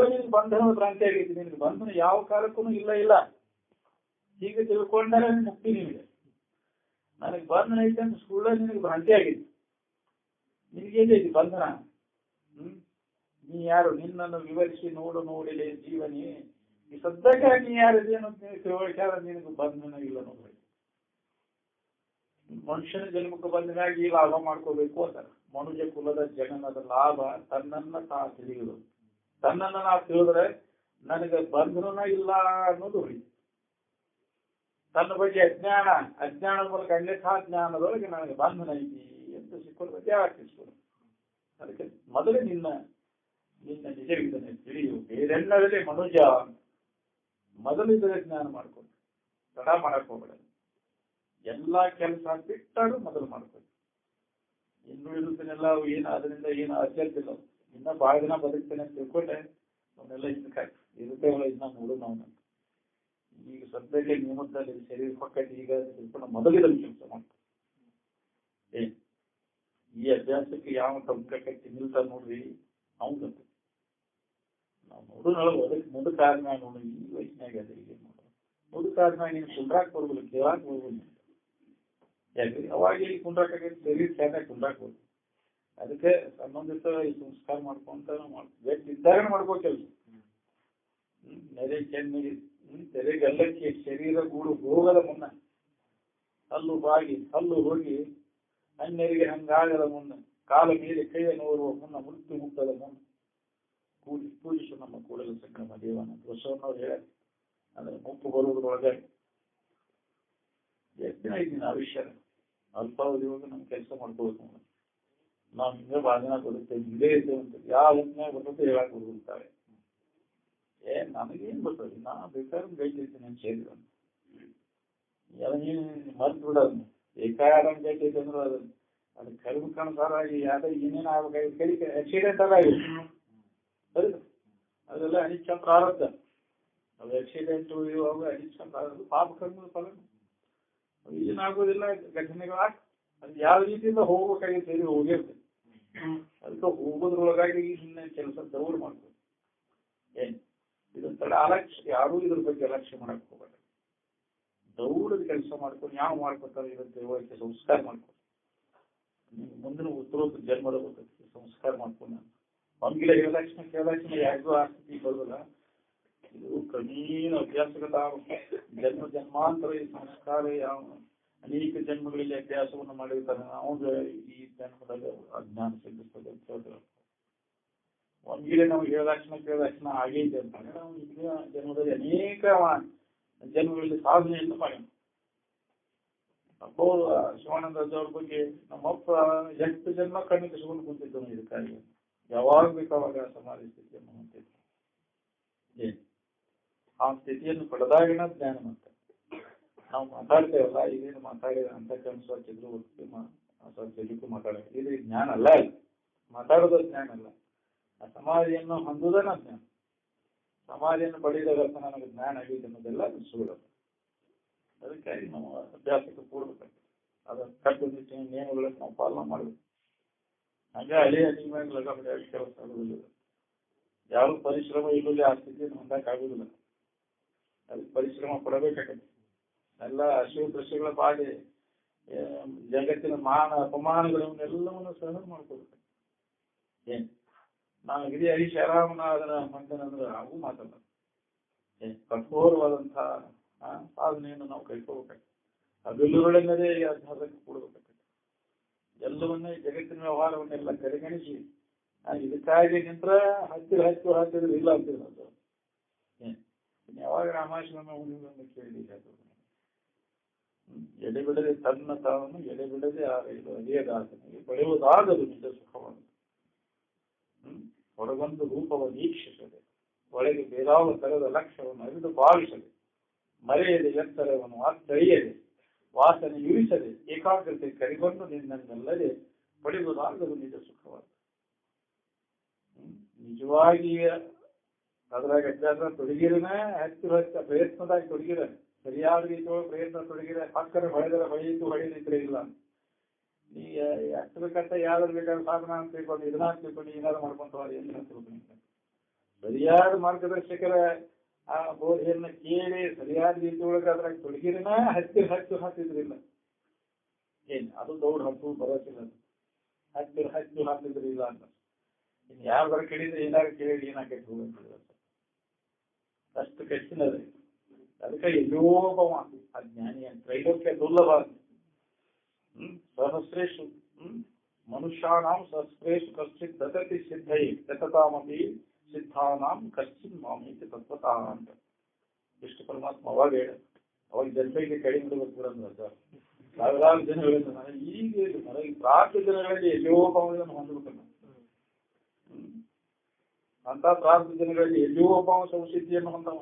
ನಿನ್ಗೆ ಬಂಧನದ ಭ್ರಾಂತಿ ಆಗೈತಿ. ನಿನ್ಗೆ ಬಂಧನ ಯಾವ ಕಾಲಕ್ಕೂ ಇಲ್ಲ. ಹೀಗೆ ತಿಳ್ಕೊಂಡಾಗ ಮುಕ್ತಿ ನಿಮಗೆ. ನನಗೆ ಬಂಧನ ಐತೆ ಅಂತ ಸುಳ್ಳ ನಿನಗೆ ಭ್ರಾಂತಿ ಆಗೈತಿ. ನಿನಗೇನೈತಿ ಬಂಧನ? ನೀ ಯಾರು? ನಿನ್ನನ್ನು ವಿವರಿಸಿ ನೋಡಿಲೆ ಜೀವನಿ. ಈ ಸದ್ಯಕ್ಕೆ ನೀ ಯಾರಿದೇನು ತಿಳುವಳಿಕೆ ನಿನಗೆ ಬಂಧನ ಇಲ್ಲ ನೋಡಿ. ಮನುಷ್ಯನ ಜನ್ಮಕ್ಕೆ ಬಂದಾಗ ಈ ಲಾಭ ಮಾಡ್ಕೋಬೇಕು ಅಂತಾರೆ. ಮನುಷ್ಯ ಕುಲದ ಜನನದ ಲಾಭ ತನ್ನನ್ನ ತಾ ತಿಳಿಯುವುದು. ತನ್ನನ್ನ ನಾವು ತಿಳಿದ್ರೆ ನನಗೆ ಬಂಧನ ಇಲ್ಲ ಅನ್ನೋದು ಹೊಳಿ. ತನ್ನ ಬಗ್ಗೆ ಅಜ್ಞಾನದ ಮೂಲಕ ಅನ್ಯಥಾ ಜ್ಞಾನದೊಳಗೆ ನನಗೆ ಬಂಧನ ಐತಿ ಅಂತ ಸಿಕ್ಕೊಂಡು ದೇವಾಕಿಸ್ಕೊಡು. ಅದಕ್ಕೆ ಮೊದಲೇ ನಿನ್ನ ನಿಜವಿದ್ದನೆ ತಿಳಿಯು. ಬೇರೆಲ್ಲರಲ್ಲಿ ಮನುಜ ಮೊದಲು ಇದರ ಜ್ಞಾನ ಮಾಡ್ಕೊಂಡು ತಡ ಮಾಡಕ್ ಹೋಗ್ಬೇಡ. ಎಲ್ಲಾ ಕೆಲಸ ಬಿಟ್ಟಾರು ಮೊದಲು ಮಾಡ್ಕೊಂಡು. ಇನ್ನು ಇರುತ್ತನೆಲ್ಲ ಏನು ಅದರಿಂದ ಏನು ಅರ್ಜೆಂಟಿಲ್ಲ. ಇನ್ನ ಬಹಳ ದಿನ ಬದುಕ್ತೇನೆ ಅಂತ ತಿಳ್ಕೊಂಡೆ ಅವನ್ನೆಲ್ಲ ಇರುತ್ತೇವಲ್ಲ ಇದನ್ನ ನೋಡು ನಾವು. ಈಗ ಸದ್ಯಕ್ಕೆ ನಿಯಮದಲ್ಲಿ ಶರೀರ ಪಕ್ಕಕ್ಕೆ ಈಗ ತಿಳ್ಕೊಂಡು ಮೊದಲಿದ ಕೆಲಸ ಮಾಡ್ತಾರೆ. ಈ ಅಭ್ಯಾಸಕ್ಕೆ ಯಾವ ಟೊಂಕ ಕಟ್ಟಿ ನಿಲ್ತಾ ನೋಡ್ರಿ ಅವನು ನಾವು ನೋಡು ಅದಕ್ಕೆ ಮುದುಕಾದ್ಮ್ಯಾಗ ನೋಡು. ಈ ವಯಸ್ಸಿನಾಗ ಅದ ಈಗ ಮುದುಕಾದ್ಮ್ಯಾಗ ನೀನು ಕುಂಡ್ರಾಕ್ ಬರ್ಬೋದು, ಕೇಳಾಕ್ ಬರ್ಬೋದು. ಯಾಕ್ರಿ ಅವಾಗ ಇಲ್ಲಿ ಕುಂಡ್ರಾಕ ಶರೀರ ಚೆನ್ನಾಗಿ ಕುಂಡ್ರಾಕ್ ಬರ್ಬೋದು. ಅದಕ್ಕೆ ಸಂಬಂಧಿತ ಈ ಸಂಸ್ಕಾರ ಮಾಡ್ಕೊಂತ ಇದ್ದಾಗ ಮಾಡ್ಕೋ ಕೆಲಸ. ನೆರೆ ಕೆನ್ನಿಗೆ ತೆರೆಗಲ್ಲಕ್ಕೆ ಶರೀರ ಗೂಡು ಹೋಗದ ಮುನ್ನ ಹಲ್ಲು ಬಾಗಿ ಹಲ್ಲು ಹೋಗಿ ಅನ್ಯರಿಗೆ ಹಂಗಾಗದ ಮುನ್ನ ಕಾಲ ಮೇಲೆ ಕೈಯ ನೋಡುವ ಮುನ್ನ ಮೃತ್ಯು ಮುಟ್ಟದ ಮುನ್ನ ಪೂಜಿಸು ನಮ್ಮ ಕೂಡಲ ಸಂಗಮ ದೇವನ ಬಸವಣ್ಣವ್ರು ಹೇಳ. ಅಂದ್ರೆ ಮುಪ್ಪು ಬರುವುದರೊಳಗೆ ಎಷ್ಟು ದಿನ ಇದ್ದೀನಿ ಆವಿಷ್ಯ ಅಲ್ಪಾವಧಿಯಾಗ ನಮ್ ಕೆಲಸ ಮಾಡ್ಕೋಬೇಕು. ನಾವು ಹಿಂಗೆ ಭಾಳ ದಿನ ಬರುತ್ತೇವೆ ಇಲ್ಲೇ ಇದ್ದೇವೆ ಅಂತ ಯಾವ ಹೊತ್ತಿನಾಗ ಬರ್ತದೆ ಹೇಳಕ್ ಬರ್ತಾರೆ. ನನಗೇನ್ ಬರ್ತದೆ ನಾ ಬೇಕಾದ್ರೆ ಗೈತಿರ್ತೀನಿ ಅಂತ ಸೇರಿದ ಎಲ್ಲ ನೀನು ಮರ್ತು ಬಿಡೋದು. ಬೇಕಾದಂಗೆ ಗೈತೈತೆ ಅಂದ್ರೆ ಅದು ಕರ್ಮ ಕಾಣಸಾರಾಗಿ ಯಾವ್ದು ಏನೇನು ಆಗ್ಬೇಕಾಗಿ ಕೈ ಆಕ್ಸಿಡೆಂಟ್ ಆಗಿ ಸರಿ ಅದೆಲ್ಲ ಅನಿಚ್ಛ ಪ್ರಾರಬ್ಧ. ಅದು ಆಕ್ಸಿಡೆಂಟು ಇವಾಗ ಅನಿಚ್ಛ ಪ್ರಾರಬ್ಧ ಪಾಪ ಕರ್ಮದ ಫಲ. ಏನಾಗೋದಿಲ್ಲ ಘಟನೆಗಳು ಅದು ಯಾವ ರೀತಿಯಿಂದ ಹೋಗ್ಬೇಕಾಗಿ ಸೇರಿ ಹೋಗಿರ್ತದೆ. ಅದಕ್ಕೆ ಹೋಗೋದ್ರೊಳಗಾಗಿ ಸುಮ್ಮನೆ ಕೆಲಸ ದೌಡ್ ಮಾಡ್ಬೋದು. ಏನ್ ಇದೊಂಥರ ಅಲಕ್ಷ್ಯ, ಯಾರೂ ಇದ್ರ ಬಗ್ಗೆ ಅಲಕ್ಷ್ಯ ಮಾಡಕ್ ಹೋಗಲ್ಲ. ದೌಡದ ಕೆಲಸ ಮಾಡ್ಕೊಂಡು ಯಾವ ಮಾಡ್ಕೊತಾರೆ ಇವತ್ತು ಸಂಸ್ಕಾರ ಮಾಡ್ಕೊಂಡು ಮುಂದಿನ ಉತ್ತರೋತ್ತರ ಜನ್ಮದ ಬರ್ತದೆ ಸಂಸ್ಕಾರ ಮಾಡ್ಕೊಂಡು. ನಮ್ಗಿಲ್ಲ ಕೇಳಾಕ್ಷಣ ಯಾರಿಗೂ ಆಸಕ್ತಿ ಬರೋದಿಲ್ಲ. ಇದು ಕ್ರಮೇಣ ಅಭ್ಯಾಸಗತ ಜನ್ಮ ಜನ್ಮಾಂತರ ಈ ಸಂಸ್ಕಾರ ಯಾವ ಅನೇಕ ಜನ್ಮಗಳಲ್ಲಿ ಅಭ್ಯಾಸವನ್ನು ಮಾಡಿರ್ತಾರೆ. ಅವಾಗ ಈ ಜನ್ಮದಲ್ಲಿ ಅಜ್ಞಾನ ಸಿದ್ಧಿಸ್ತದೆ ಅಂತ ಹೇಳ್ತಾರೆ. ಒಂದ್ಗಿಲೆ ನಾವು ಕೇಳಾಕ್ಷಣ ಹಾಗೇ ಇದೆ ಅಂತಾನೆ ನಾವು ಹಿಂದಿನ ಜನ್ಮದಲ್ಲಿ ಅನೇಕ ಜನ್ಮಗಳಲ್ಲಿ ಸಾಧನೆಯನ್ನು ಮಾಡೋಣ. ಅಪ್ಪೋ ಶಿವಾನಂದ ಅವ್ರ ಬಗ್ಗೆ ನಮ್ಮಪ್ಪ ಎಷ್ಟು ಜನ್ಮ ಕಣ್ಣು ಕಸ್ಕೊಂಡು ಕುಂತಿದ್ದನು ಇದಕ್ಕಾಗಿ. ಯಾವಾಗ ಬೇಕಾವಾಗ ಸಮಾಧಿ ಸ್ಥಿತಿಯನ್ನು ಹೊಂದಿದ್ದ. ಆ ಸ್ಥಿತಿಯನ್ನು ಪಡೆದಾಗಿನ ಜ್ಞಾನ ಅಂತ ನಾವು ಮಾತಾಡ್ತೇವಲ್ಲ. ಇದೇನು ಮಾತಾಡಿದ ಅಂತ ಕನ್ಸೋಚಿದ್ರು ಸ್ವಚ್ಛಕ್ಕೂ ಮಾತಾಡೋದು ಇದು ಜ್ಞಾನ ಅಲ್ಲ. ಮಾತಾಡೋದು ಜ್ಞಾನ ಅಲ್ಲ. ಆ ಸಮಾಧಿಯನ್ನು ಹೊಂದುವುದನ್ನ ಜ್ಞಾನ. ಸಮಾಧಿಯನ್ನು ಪಡೆಯುವಾಗ ನನಗೆ ಜ್ಞಾನ ಆಗಿದೆ ಅನ್ನೋದೆಲ್ಲ ಸುಳ್ಳು. ಅದಕ್ಕಾಗಿ ನಾವು ಅಭ್ಯಾಸಕ್ಕೆ ಕೂಡಬೇಕಾಗ್ತದೆ. ಅದರ ಕಟ್ಟುನಿಟ್ಟಿನ ನಿಯಮಗಳನ್ನು ನಾವು ಪಾಲನೆ ಮಾಡಬೇಕು. ಹಾಗೆ ಹಳೆಯ ನಿಯಮಗಳು ಲಗಾಮಡಿ ಕೆಲಸ ಆಗುವುದಿಲ್ಲ. ಯಾವ ಪರಿಶ್ರಮ ಇಲ್ಲದೆ ಆ ಸ್ಥಿತಿಯನ್ನು ಹೊಂದಕ್ಕಾಗುವುದಿಲ್ಲ. ಅದಕ್ಕೆ ಪರಿಶ್ರಮ ಪಡಬೇಕಾಗತ್ತೆ. ಎಲ್ಲ ಹಸಿವು ದೃಶ್ಯಗಳ ಬಾಧೆ ಜಗತ್ತಿನ ಮಾನ ಅಪಮಾನಗಳನ್ನೆಲ್ಲವನ್ನು ಸಹ ಮಾಡ್ಕೋಬೇಕು. ಏನ್ ನಾನು ಹಿರಿಯ ಹರೀಶರಾಮನ ಅದನ್ನ ಮಂದನಂದ್ರೆ ಅವು ಮಾತಲ್ಲ. ಕಠೋರವಾದಂತಹ ಸಾಧನೆಯನ್ನು ನಾವು ಕೈಕೋಬೇಕಾಗ್ತದೆ. ಅದೆಲ್ಲರೊಳಗಡೆ ಅಭ್ಯಾಸಕ್ಕೆ ಕೂಡಬೇಕಾಗ್ತದೆ. ಎಲ್ಲವನ್ನ ಜಗತ್ತಿನ ವ್ಯವಹಾರವನ್ನೆಲ್ಲ ಕಡೆಗಣಿಸಿ ಇದಕ್ಕಾಗಿ ನಿಂತ್ರ ಹತ್ತಿರ ಇಲ್ಲ ಅಂತಿಲ್ಲ. ಯಾವಾಗ ರಾಮಾಶ್ರಮ ಉಳಿದ ಕೇಳಿಲ್ಲ. ಎಡೆ ಬಿಡದೆ ತನ್ನ ತಾವನ್ನು ಎಡೆ ಬಿಡದೆ ಅರಿಯದಾತನಿಗೆ ಪಡೆಯುವುದಾಗದು ನಿಜ ಸುಖವನ್ನು. ಹೊರಗೊಂದು ರೂಪವನ್ನು ವೀಕ್ಷಿಸದೆ ಒಳಗೆ ಬೇರಾವ ತರದ ಲಕ್ಷ್ಯವನ್ನು ಅರಿದು ಭಾವಿಸದೆ ಮರೆಯದೆ ಎತ್ತರವನ್ನು ಅರ್ಥಳಿಯದೆ ವಾಸನೆ ಇಳಿಸದೆ ಏಕಾಗ್ರತೆ ಕರಿಗೊಂಡು ನಿನ್ನನ್ನಲ್ಲದೆ ಪಡೆಯುವುದಾಗದು ನಿಜ ಸುಖವಾದ. ನಿಜವಾಗಿ ಅದ್ರಾಗ ಅಭ್ಯಾಸ ತೊಡಗಿರನ ಹಚ್ಚ ಪ್ರಯತ್ನದಾಗ ತೊಡಗಿರ ಸರಿಯಾದ ರೀತಿಯೊಳಗೆ ಪ್ರಯತ್ನ ತೊಡಗಿರ ಪಕ್ಕದ ಹೊಳೆದಿದ್ರೆ ಇಲ್ಲ. ನೀ ಹಚ್ಚಬೇಕಂತ ಯಾವ್ದು ಬೇಕಾದ್ರೆ ಸಾಧನ ಅಂತ ತಿಳ್ಕೊಂಡು ಇದನ್ನ ತಿಳ್ಕೊಂಡು ಏನಾದ್ರು ಮಾಡ್ಕೊಂತ ಏನ ತಿಳ್ಕೊಂಡು ಸರಿಯಾದ ಮಾರ್ಗದರ್ಶಕರ ಆ ಬೋಧೆಯನ್ನ ಕೇಳಿ ಸರಿಯಾದ ರೀತಿಯೊಳಗೆ ಅದ್ರಾಗ ತೊಡಗಿರನ ಹತ್ತಿದ್ರಿಲ್ಲ. ಏನ್ ಅದು ದೌಡ್ ಹತ್ತು ಬರೋದಿಲ್ಲ. ಹಚ್ಚು ಹಾಕಿದ್ರಿಲ್ಲ ಅಂತ ಇನ್ ಯಾವ್ದಾರ ಕೇಳಿದ್ರೆ ಏನಾದ್ರು ಕೇಳಿ ಏನಾಕೈತಿ ಹೋಗಂತಿಲ್ಲ. ಅಷ್ಟು ಕಚ್ಚಿನದ. ಅದಕ್ಕೆ ಎಲ್ಲೋಬವ ಅಜ್ಞಾನಿ ಅಂತ ತ್ರೈಲೋಕ್ಯ ದುರ್ಲಭ. ಸಹಸ್ರೇಶು ಮನುಷ್ಯಾನಾಂ ಸಹಸ್ರೇಶು ಕಶ್ಚಿತ್ ದತತಿ ಸಿದ್ಧೈ ದತತಾಮಪಿ ಸಿದ್ಧಾನಾಂ ಕಶ್ಚಿತ್ ಮಾಮೇತಿ ತತ್ವತಃ ಅಂತ ಇಷ್ಟು ಪರಮಾತ್ಮ ಅವಾಗ ಹೇಳ. ಅವಾಗ ಜನಸಂಖ್ಯೆ ಕಡಿಮೆ ಇಡಬೇಕು ಬಿಡಂದ್ರೆ ಸರ್ ಸಾವಿರಾರು ಜನ ಹೇಳಿದ್ರು ನನಗೆ ಈಗ ನನಗೆ ಪ್ರಾಂತ ಜನಗಳಲ್ಲಿ ಎಲ್ಲಿಯೋ ಭಾವನೆಯನ್ನು ಹೊಂದಬೇಕು ಅಂತ ಪ್ರಾಂತ ಜನಗಳಲ್ಲಿ ಎಲ್ಲಿಯೋ ಭಾವ ಸಂಸಿದ್ಧಿಯನ್ನು ಹೊಂದವ.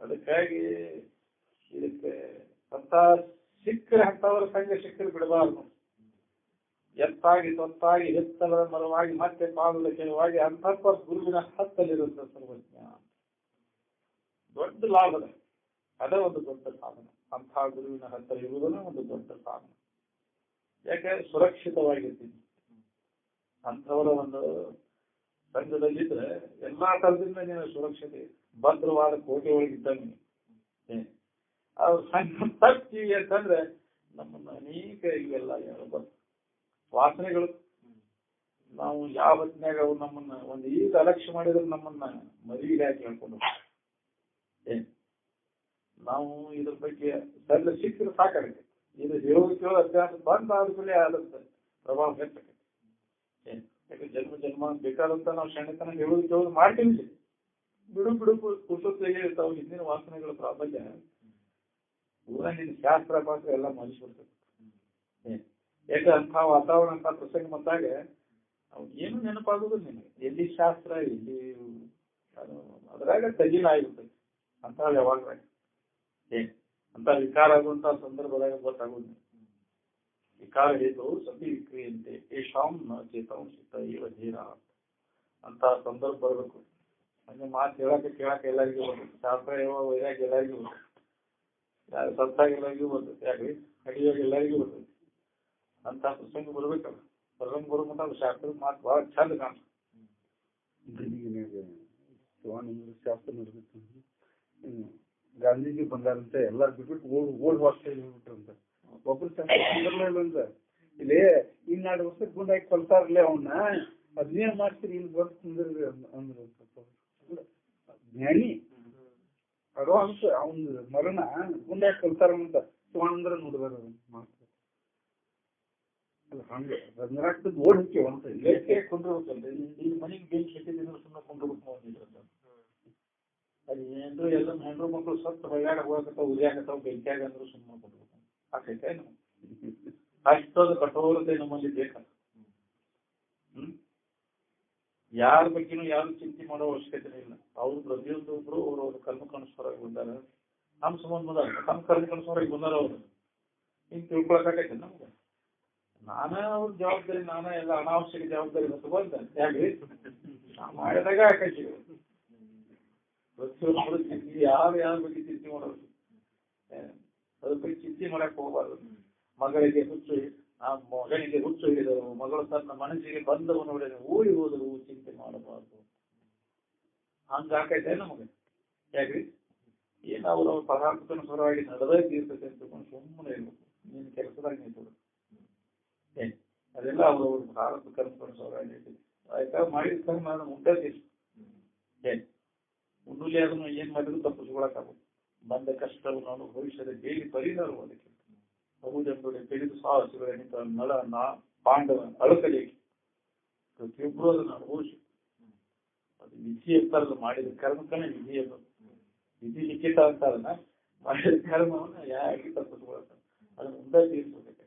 ಅದಕ್ಕಾಗಿ ಇದಕ್ಕೆ ಅಂತ ಸಿಕ್ಕರೆ ಅಂತವರ ಸಂಘ ಸಿಕ್ಕರೆ ಬಿಡಬಾರ್ದು. ಎತ್ತಾಗಿ ತೊತ್ತಾಗಿ ಎತ್ತರದ ಮರವಾಗಿ ಮತ್ತೆ ಪಾದದ ಕೆಲವಾಗಿ ಅಂತಪ್ಪ ಗುರುವಿನ ಹತ್ತಲ್ಲಿರುವಂತ ಸರ್ವಜ್ಞ ದೊಡ್ಡ ಲಾಭದ ಅದೇ ಒಂದು ದೊಡ್ಡ ಸಾಧನ. ಅಂಥ ಗುರುವಿನ ಹತ್ತಿರ ಇರುವುದನ್ನು ಒಂದು ದೊಡ್ಡ ಸಾಧನ. ಯಾಕೆ ಸುರಕ್ಷಿತವಾಗಿರ್ತೀನಿ ಅಂಥವರ ಒಂದು ಸಂಘದಲ್ಲಿದ್ರೆ ಎಲ್ಲಾ ಥರದಿಂದ ನೀನು ಸುರಕ್ಷತೆ ಭದ್ರವಾದ ಕೋಟೆ ಒಳಗಿದ್ದಂಗೆ. ಅವ್ರ ಸಂಘ ತರ್ತೀವಿ ಅಂತಂದ್ರೆ ನಮ್ಮನ್ನ ಅನೇಕ ಇವೆಲ್ಲ ವಾಸನೆಗಳು ನಾವು ಯಾವ ಹೊತ್ತಿನಾಗ ಅವು ನಮ್ಮನ್ನ ಒಂದು ಈಗ ಅಲಕ್ಷ್ಯ ಮಾಡಿದ್ರೆ ನಮ್ಮನ್ನ ಮದುವೆಗೆ ಹಾಕಿ ಹೇಳ್ಕೊಂಡು ನಾವು ಇದ್ರ ಬಗ್ಗೆ ಸಲ್ಲ ಸಿಕ್ಕರೆ ಸಾಕಾಗುತ್ತೆ. ಇದು ಹೇಳೋದಕ್ಕೆ ಅಭ್ಯಾಸ ಬಂದ ಆದ್ಮೇಲೆ ಆಗುತ್ತೆ ಪ್ರಭಾವ ಹೆಚ್ಚಾಗುತ್ತೆ. ಯಾಕೆ ಜನ್ಮ ಜನ್ಮ ಬೇಕಾದಂತ ನಾವು ಸಣ್ಣತನ ಹೇಳೋದಕ್ಕೆ ಮಾಡ್ತೀವಿ. ಬಿಡು ಬಿಡು ಕುಟುಂಬಕ್ಕೆ ಇರ್ತಾವ ಹಿಂದಿನ ವಾಸನೆಗಳ ಪ್ರಾಬಲ್ಯ ಪೂರ ನಿನ್ನ ಶಾಸ್ತ್ರ ಪಾತ್ರ ಎಲ್ಲ ಮನುಷ್ಯರ್ತದೆ. ಯಾಕೆ ಅಂಥ ವಾತಾವರಣ ಅಂತ ಪ್ರಸಂಗ ಬಂದಾಗ ಅವ್ನು ಏನು ನೆನಪಾಗೋದು ನಿನಗೆ ಎಲ್ಲಿ ಶಾಸ್ತ್ರ ಎಲ್ಲಿ ಅದ್ರಾಗ ತಗಿನ ಆಗಿರ್ತದೆ ಅಂತ ಯಾವಾಗ ಅಂತ ವಿಕಾರ ಆಗುವಂತ ಸಂದರ್ಭದಾಗ ಗೊತ್ತಾಗೋದು. ವಿಕಾರ ಹೇತು ಸತಿ ವಿಕ್ರಿಯಂತೆ ಯಶಾಂ ನ ಚೇತಾಂಶಿತ ಇವ ಧೀರ ಅಂತ ಸಂದರ್ಭ ಬರಬೇಕು. ಹಂಗೆ ಮಾತು ಕೇಳಕ್ಕೆ ಎಲ್ಲರಿಗೂ ಬರ್ತದೆ. ಶಾಸ್ತ್ರ ಯಾವ ವೈರಾಗ ಎಲ್ಲರಿಗೂ ಬರ್ತದೆ. ಸತ್ತಾಗ ಎಲ್ಲರಿಗೂ ಬರ್ತದೆ. ಯಾಕ್ರಿ ಅಡಿಯಾಗ ಎಲ್ಲರಿಗೂ ಬರ್ತದೆ. ಅಂತ ಪ್ರಸಂಗ ಬರ್ಬೇಕಲ್ಲ. ಪ್ರಸಂಗ ಬರೋ ಅದು ಶಾಸ್ತ್ರದ ಮಾತು ಬಹಳ ಚಂದ ಕಾಣ್ತದೆ. ಶಾಸ್ತ್ರ ನೋಡ್ಬೇಕು. ಗಾಂಧೀಜಿ ಬಂದಾರಂತ ಎಲ್ಲಾರು ಬಿಟ್ಬಿಟ್ಟು ಓಲ್ಡ್ ಹಾಸ್ಟೆಲ್ ಹೋಗ್ಬಿಟ್ರಂತ. ಒಬ್ರು ಅಂತ ಇಲ್ಲಿ ಇನ್ನು 2 ವರ್ಷಕ್ಕೆ ಗುಂಡಾಗಿ ಕೊಲ್ತಾರಲ್ಲೇ ಅವನ್ನ ಅದ್ನೇನ್ ಮಾಡ್ತೀರಿ ಇಲ್ಲಿ ಬಂದು ಕುಂದ್ರಿ ಅಂದ್ರ ಜ್ಞಾನಿ ಅಡೋ ಅಂತ ಅವನ್ ಮರಣ ಗುಂಡಾಗಿ ಕೊಲ್ತಾರಂತ ಶಿವಾನಂದ್ರ ನೋಡಿದಾರ ಮಾಡ್ತಾರೆ. ಹಂಗೆ ರಜನರಾಗ್ತದ ಓಡ್ ಹೋಗ್ಯವ ಅಂತ ಇಲ್ಲೇ ಕುಂದ್ರಬೇಕಲ್ರಿ. ಈಗ ಮನೆಗೆ ಬೆಂಕಿ ಕೆಟ್ಟಿದ್ರೆ ಸುಮ್ಮನೆ ಕುಂದ್ರಬೇಕು ಅಂತಿದ್ರು. ಅಲ್ಲಿ ಏನ್ರು ಎಲ್ಲ ಹೆಣ್ಣು ಮಕ್ಕಳು ಸತ್ತು ಹೊಯ್ಯಾಡ ಹೋಗಕತ್ತಾವ ಉರಿಯಾಕತ್ತಾವ ಬೆಂಕಿಯಾಗ ಅಂದ್ರು ಸುಮ್ಮನೆ ಕೊಡ್ಬೇಕು ಆಕೈತೆ. ಅಷ್ಟೊಂದು ಕಠೋರತೆ ನಮ್ಮಲ್ಲಿ ಬೇಕಲ್ಲ. ಯಾರ ಬಗ್ಗೆನೂ ಯಾರು ಚಿಂತೆ ಮಾಡೋ ಅವಶ್ಯಕತೆ ಇಲ್ಲ. ಅವ್ರು ಪ್ರತಿಯೊಂದೊಬ್ರು ಅವ್ರವ್ರ ಕರ್ಮಕ್ಕನುಸಾರವಾಗಿ ಬಂದಾರ. ನಮ್ಮ ಸಂಬಂಧ ಬಂದಾರ ತಮ್ಮ ಕರ್ಮಕ್ಕನುಸಾರವಾಗಿ ಬಂದಾರ. ಅವ್ರು ಹಿಂಗೆ ತಿಳ್ಕೊಳಕಾಗೈತೆ ನಮ್ಗೆ. ನಾನೇ ಅವ್ರ ಜವಾಬ್ದಾರಿ ನಾನೇ ಎಲ್ಲ ಅನಾವಶ್ಯಕ ಜವಾಬ್ದಾರಿ ಹೊತ್ತು ಬಂದ ಯಾಕ್ರಿ ನಾ ಮಾಡಿದಾಗ ಆಕೈತಿ. ಪ್ರತಿಯೊಬ್ಬರು ಚಿಂತೆ ಯಾರ ಬಗ್ಗೆ ಚಿಂತೆ ಮಾಡೋದು ಅದ್ರ ಬಗ್ಗೆ ಚಿಂತೆ ಮಾಡಕ್ ಹೋಗಬಾರ್ದು. ಮಗಳಿಗೆ ಹುಚ್ಚು ಮಗನಿಗೆ ಹುಚ್ಚು ಹಿಡಿದರು, ಮಗಳು ತನ್ನ ಮನಸ್ಸಿಗೆ ಬಂದವು ನೋಡಿ ಓಡಿ ಹೋದರು, ಚಿಂತೆ ಮಾಡಬಾರ್ದು. ಹಂಗಾಕೈತೆ ನಮಗೆ. ಯಾಕ್ರಿ ಏನು ಅವ್ರ ಪದಾರ್ಥಕ್ಕನುಸಾರವಾಗಿ ನಡೆದೇ ತೀರ್ತೈತೆ ಅಂತಕೊಂಡು ಸುಮ್ಮನೆ ಇರ್ಬೇಕು. ನೀನು ಕೆಲಸದಾಗ ನಿಂತು ಅದೆಲ್ಲ ಅವ್ರವ್ರ ಭಾರತ ಕರ್ಮಕ್ಕನುಸಾರವಾಗಿ ನಿಂತಿದೆ. ಆಯ್ತಾ ಮಾಡಿದ ಕರ್ಮ ಅದನ್ನು ಉಂಟೇತಿ ಉಣ್ಣುಲಿ ಅದನ್ನು ಏನ್ ಮಾಡಿದ್ರು ತಪ್ಪಿಸ್ಕೊಳಕ್ಕಾಗುತ್ತೆ. ಬಂದ ಕಷ್ಟವನ್ನು ಅನುಭವಿಸದೆ ಬೇಗ ಪರಿಹಾರ ಅದಕ್ಕೆ ಬಹುಜಂಬುಡೆ ತಿಳಿದು ಸಾಹಸಿಗಳೆನಿತ ನಳ ಪಾಂಡವ ಅಳಕಲೇಕೆ ಪ್ರತಿಯೊಬ್ಬರು ಅದನ್ನು ಅನುಭವಿಸಿ. ಅದು ವಿಧಿ ಅಂತಾರಲ್ಲ, ಮಾಡಿದ ಕರ್ಮಕ್ಕನೇ ವಿಧಿ ಅದು. ವಿಧಿ ಲಿಖಿತ ಅಂತಾರಲ್ಲ, ಮಾಡಿದ ಕರ್ಮವನ್ನು ಯಾಕೆ ತಪ್ಪಿಸ್ಕೊಳತ್ತ ಅದನ್ನು ಮುಂದೆ ತೀರಿಸಬೇಕು.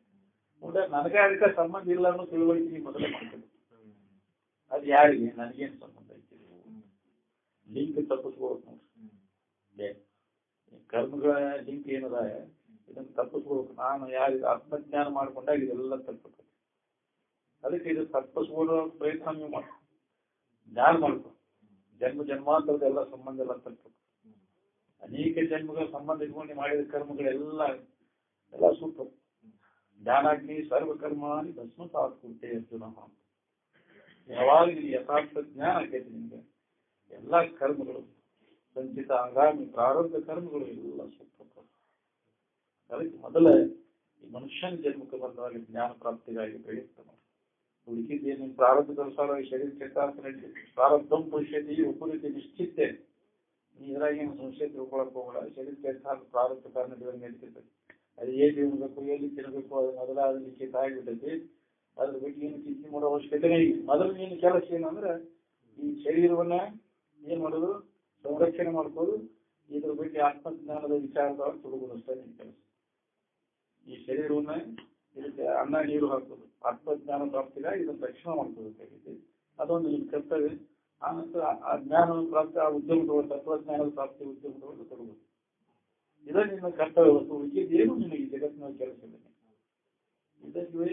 ಮುಂದೆ ನನಗೆ ಅದಕ್ಕೆ ಸಂಬಂಧ ಇಲ್ಲ ಅನ್ನೋ ತಿಳುವಳಿಕೆ ನೀವು ಮೊದಲೇ ಮಾಡ್ತೇವೆ. ಅದು ಯಾರಿಗೆ ನನಗೇನು ಸಂಬಂಧ ಐತಿ ಲಿಂಕ್ ತಪ್ಪಿಸ್ಕೊಳಕ್ ನೋಡ್ರಿ. ಕರ್ಮಗಳ ಲಿಂಕ್ ಏನದ ಇದನ್ನು ತಪ್ಪಿಸ್ಕೊಳ್ಬೇಕು. ನಾನು ಯಾರಿಗೆ ಆತ್ಮಜ್ಞಾನ ಮಾಡ್ಕೊಂಡಾಗ ಇದೆಲ್ಲ ತಪ್ಪಿಸ್ಬೇಕು. ಅದಕ್ಕೆ ಇದು ತಪ್ಪಿಸ್ಕೊಳ್ಳೋ ಪ್ರಯತ್ನ ನೀವು ಮಾಡಿ ಜ್ಞಾನ ಮಾಡ್ಕೊ. ಜನ್ಮಾಂತರದ ಎಲ್ಲ ಸಂಬಂಧ ಎಲ್ಲ ತಪ್ಪಿಸ್ಬೇಕು. ಅನೇಕ ಜನ್ಮಗಳ ಸಂಬಂಧ ಇಟ್ಕೊಂಡು ಮಾಡಿದ ಕರ್ಮಗಳೆಲ್ಲ ಎಲ್ಲ ಸೂಕ್ತ. ಜ್ಞಾನಾಗ್ನಿ ಸರ್ವಕರ್ಮಾನಿ ಭಸ್ಮ ಸಾತ್ಕುಂಟೆ ಅರ್ಜುನ. ಯಾವಾಗ ನಿಮಗೆ ಯಥಾರ್ಥ ಜ್ಞಾನ ಆಗೈತೆ ನಿಮ್ಗೆ ಎಲ್ಲ ಕರ್ಮಗಳು ಸಂಚಿತ ಆಗಾಮಿ ಪ್ರಾರಬ್ಧ ಕರ್ಮಗಳು ಎಲ್ಲ ಸೂಕ್ತ. ಅದಕ್ಕೆ ಮೊದಲ ಈ ಮನುಷ್ಯನ ಜನ್ಮಕ್ಕೆ ಬಂದಾಗ ಜ್ಞಾನ ಪ್ರಾಪ್ತಿಗಾಗಿ ಪ್ರಯತ್ನ ಮಾಡಿ. ಉಳಿಕಿದ್ದೇನು ಪ್ರಾರಬ್ಧಕ್ಕನುಸಾರವಾಗಿ ಶರೀರ ಚೇತಾಂತ ನಡೀತದೆ. ಪ್ರಾರಬ್ಧಂ ಭವಿಷ್ಯತಿ ಉಪರೀತಿ ನಿಶ್ಚಿತೆ. ಇದ್ರಾಗೇನು ಸಂಶಯ ತಿಳ್ಕೊಳಕ್ ಹೋಗಲ್ಲ. ಶರೀರ ಚೇತಾಂತ ಪ್ರಾರಬ್ಧ ಕಾರಣ ನಡೀತದೆ. ಅದು ಎಲ್ಲಿ ಉಣ್ಬೇಕು ಎಲ್ಲಿ ತಿನ್ಬೇಕು ಅದು ಮೊದಲಾದ ಲಿಖಿತ ಆಗಿಬಿಟ್ಟೈತಿ. ಅದ್ರ ಬಗ್ಗೆ ಏನು ಚಿಂತೆ ಮಾಡೋ ಅವಶ್ಯಕತೆ ಇಲ್ಲ. ಮೊದಲು ನೀನು ಕೆಲಸ ಏನಂದ್ರೆ ಈ ಶರೀರವನ್ನ ಏನ್ ಮಾಡೋದು ಸಂರಕ್ಷಣೆ ಮಾಡ್ಕೋದು. ಇದ್ರ ಬಗ್ಗೆ ಆತ್ಮಜ್ಞಾನದ ವಿಚಾರದೊಳಗೆ ತೊಡಗುದಷ್ಟೇ ನಿನ್ ಕೆಲಸ. ಈ ಶರೀರವನ್ನ ಇದಕ್ಕೆ ಅನ್ನ ನೀರು ಹಾಕೋದು ಆತ್ಮಜ್ಞಾನ ಪ್ರಾಪ್ತಿಗಾಗಿ ಇದನ್ನು ರಕ್ಷಣೆ ಮಾಡ್ಕೋಬೇಕಾಗಿದೆ. ಅದೊಂದು ನಿಮ್ ಕರ್ತವ್ಯ. ಆನಂತರ ಆ ಜ್ಞಾನ ಪ್ರಾಪ್ತಿ ಆ ಉದ್ಯಮದೊಳಗೆ ತತ್ವಜ್ಞಾನದ ಪ್ರಾಪ್ತಿ ಉದ್ಯಮದೊಳಗೆ ತೊಡಗುದು ಇದೇ ನಿನ್ನ ಕರ್ತವ್ಯ. ಹೊತ್ತು ಉಳಿದಿದ್ದೇನು ನಿನಗೆ ಈ ಜಗತ್ತಿನ ಕೆಲಸ ಇಲ್ಲ.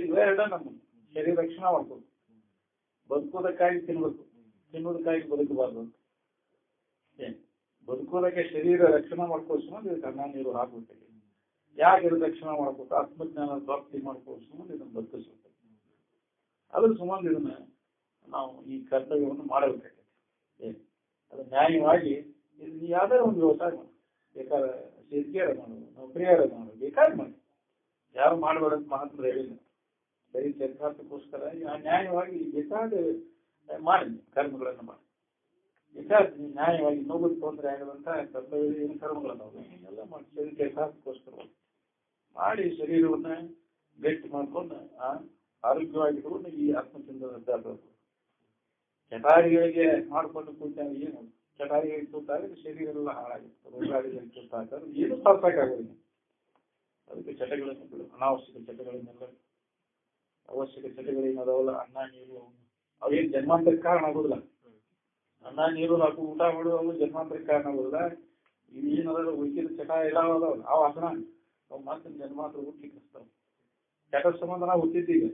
ಇವೆರಡ ನಮ್ಮ ಶರೀರ ರಕ್ಷಣೆ ಮಾಡ್ಕೋದು. ಬದುಕೋದಕ್ಕಾಗಿ ತಿನ್ಬೇಕು, ತಿನ್ನೋದಕ್ಕಾಗಿ ಬದುಕಬಾರ್ದು ಅಂತ. ಬದುಕೋದಕ್ಕೆ ಶರೀರ ರಕ್ಷಣೆ ಮಾಡ್ಕೋಸ್ಕೊಂಡು ಇದಕ್ಕೆ ಅನ್ನ ನೀರು ಹಾಕ್ಬೇಕಾಗಿ. ಯಾಕೆ ಇದು ರಕ್ಷಣೆ ಮಾಡ್ಬೇಕು? ಆತ್ಮಜ್ಞಾನ ಪ್ರಾಪ್ತಿ ಮಾಡ್ಕೋಸ್ಕೊಂಡು ಇದನ್ನು ಬದುಕಿಸ್ಬೇಕು. ಅದ್ರ ಸಂಬಂಧ ಇದನ್ನ ನಾವು ಈ ಕರ್ತವ್ಯವನ್ನು ಮಾಡಬೇಕಾಗಿದೆ. ಅದು ನ್ಯಾಯವಾಗಿ ಇದು ಯಾವ್ದಾರ ಒಂದು ವ್ಯವಸಾಯ ಮಾಡು, ಬೇಕಾದ್ರೆ ಸೇರಿಕೆಯಾರ ಮಾಡು, ನೌಕರಿಯಾರ ಮಾಡು, ಬೇಕಾದ್ರೆ ಮಾಡಿ. ಯಾರು ಮಾಡಬೇಡಂತ ಮಹಾತ್ಮರು ಹೇಳಿಲ್ಲ. ಬರೀ ಚರಿತಾರ್ಥಕ್ಕೋಸ್ಕರ ನ್ಯಾಯವಾಗಿ ಬೇಕಾದ ಮಾಡಿ ಕರ್ಮಗಳನ್ನು ಮಾಡಿ. ಬೇಕಾದ್ರೆ ನೀವು ನ್ಯಾಯವಾಗಿ ಇನ್ನೊಬ್ಬರಿಗೆ ತೊಂದರೆ ಆಗದಂತ ಕರ್ತವ್ಯ ಏನು ಕರ್ಮಗಳದಾವೆ ಎಲ್ಲ ಮಾಡಿ ಶರೀರ ಚರಿತಾರ್ಥಕ್ಕೋಸ್ಕರ ಮಾಡಿ ಶರೀರವನ್ನ ಗಟ್ಟಿ ಮಾಡ್ಕೊಂಡು ಆರೋಗ್ಯವಾಗಿಟ್ಕೊಂಡು ಈ ಆತ್ಮಚಿಂತನ ಚಟಾರಿಗಳಿಗೆ ಮಾಡ್ಕೊಂಡು ಕೂತಾಗ ಏನು ಚಟಾರಿಗಳಿಗೆ ಕೂತಾಗ ಶರೀರ ಎಲ್ಲ ಹಾಳಾಗುತ್ತೆ. ರೋಗಾದಿಗಳಿಗೆ ಕೂತಾಗ ಏನು ಸಾಕಾಗೋದಿಲ್ಲ. ಅದಕ್ಕೆ ಚಟಗಳನ್ನು ಬಿಡು, ಅನಾವಶ್ಯಕ ಚಟಗಳನ್ನೆಲ್ಲ. ಅವಶ್ಯಕ ಚಟಗಳೇನದಾವಲ್ಲ, ಅನ್ನ ನೀರು ಅವೇನು ಜನ್ಮಾಂತರಕ್ಕೆ ಕಾರಣ ಆಗೋದಿಲ್ಲ. ಅನ್ನ ನೀರು ಹಾಕು ಊಟ ಮಾಡುವವು ಜನ್ಮಾಂತರಕ್ಕೆ ಕಾರಣ ಆಗೋದಿಲ್ಲ. ಇವು ಏನದ ಉಳಿದ ಚಟ ಎಲ್ಲ ಅದಾವಲ್ಲ ಆ ವಾಸನ ಅವು ಮತ್ತೆ ಜನ್ಮಾಂತರ ಹುಟ್ಲಿಕ್ಕೆ ಹಚ್ತಾವ. ಚಟದ ಸಂಬಂಧ ನಾವು ಹುಟ್ಟಿದ್ದೀವಿ.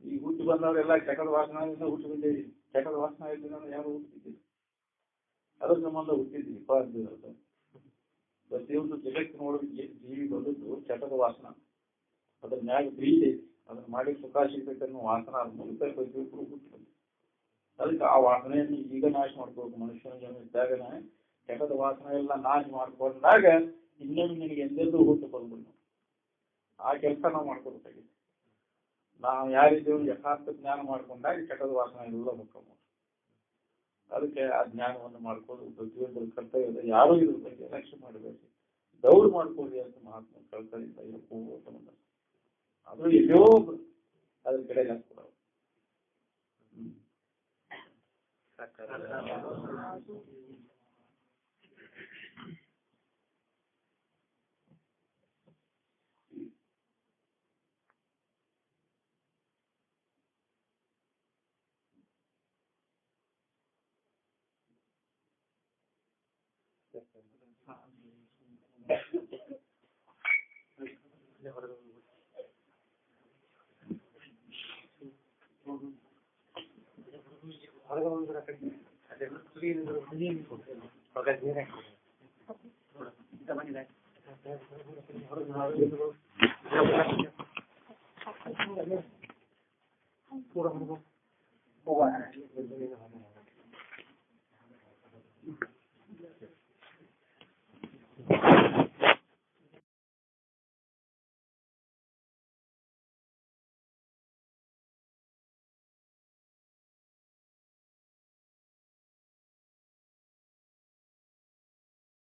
ಈ ಹುಟ್ಟಿ ಬಂದವರೆಲ್ಲ ಚಟದ ವಾಸನೆಯಿಂದ ಹುಟ್ಟಿ ಬಂದೇವಿ. ಚಟದ ವಾಸನ ಇದ್ದ ಯಾರು ಹುಟ್ಟಿದ್ದೀವಿ, ಅದ್ರ ಸಂಬಂಧ ಹುಟ್ಟಿದ್ದೀವಿ. ಪ್ರತಿಯೊಂದು ಜಗತ್ತು ನೋಡೋದಕ್ಕೆ ಜೀವಿ ಬದುಕು ಚಟದ ವಾಸನ. ಅದ್ರ ಮ್ಯಾಗ ಪ್ರೀತಿ ಐತಿ, ಅದನ್ನ ಮಾಡಿ ಸುಖ ಸಿಗ್ಬೇಕನ್ನೋ ವಾಸನ ಅದ ಮೂಲಕ ಪ್ರತಿಯೊಬ್ಬರು ಹುಟ್ಟಿ ಬಂದ. ಅದಕ್ಕೆ ಆ ವಾಸನೆಯನ್ನು ಈಗ ನಾಶ ಮಾಡ್ಕೋಬೇಕು. ಮನುಷ್ಯನ ಜನ್ಮ ಇದ್ದಾಗನ ಚಟದ ವಾಸನೆ ಎಲ್ಲ ನಾಶ ಮಾಡ್ಕೊಂಡಾಗ ಇನ್ನೊಂದು ನಿನಗೆ ಎಂದೆಂದೂ ಹುಟ್ಟು ಬರ್ಬೋದು. ಆ ಕೆಲಸ ನಾವು ಮಾಡ್ಕೋಬೇಕಾಗಿದೆ. ನಾವು ಯಾರಿದ್ದೇವೆ ಯಥಾರ್ಥ ಜ್ಞಾನ ಮಾಡ್ಕೊಂಡಾಗ ಚಟದ ವಾಸನೆ ಎಲ್ಲ ಮುಖ್ಯ. ಅದಕ್ಕೆ ಆ ಜ್ಞಾನವನ್ನು ಮಾಡ್ಕೊಂಡು ಪ್ರತಿಯೊಬ್ಬರು ಕರ್ತವ್ಯದ ಯಾರೂ ಇದ್ರ ಬಗ್ಗೆ ಲಕ್ಷ್ಯ ಮಾಡಬೇಕು. ದೌಡ್ ಮಾಡ್ಕೊಳ್ಳಿ ಅಂತ ಮಹಾತ್ಮ ಕಳ್ಕಳಿಂದ ಸಂಬಂಧ ಅದು ಎಲ್ಲೋ ಅದ್ರ ಕಡೆ ಹಾಕ್ಕೊಡೋದು.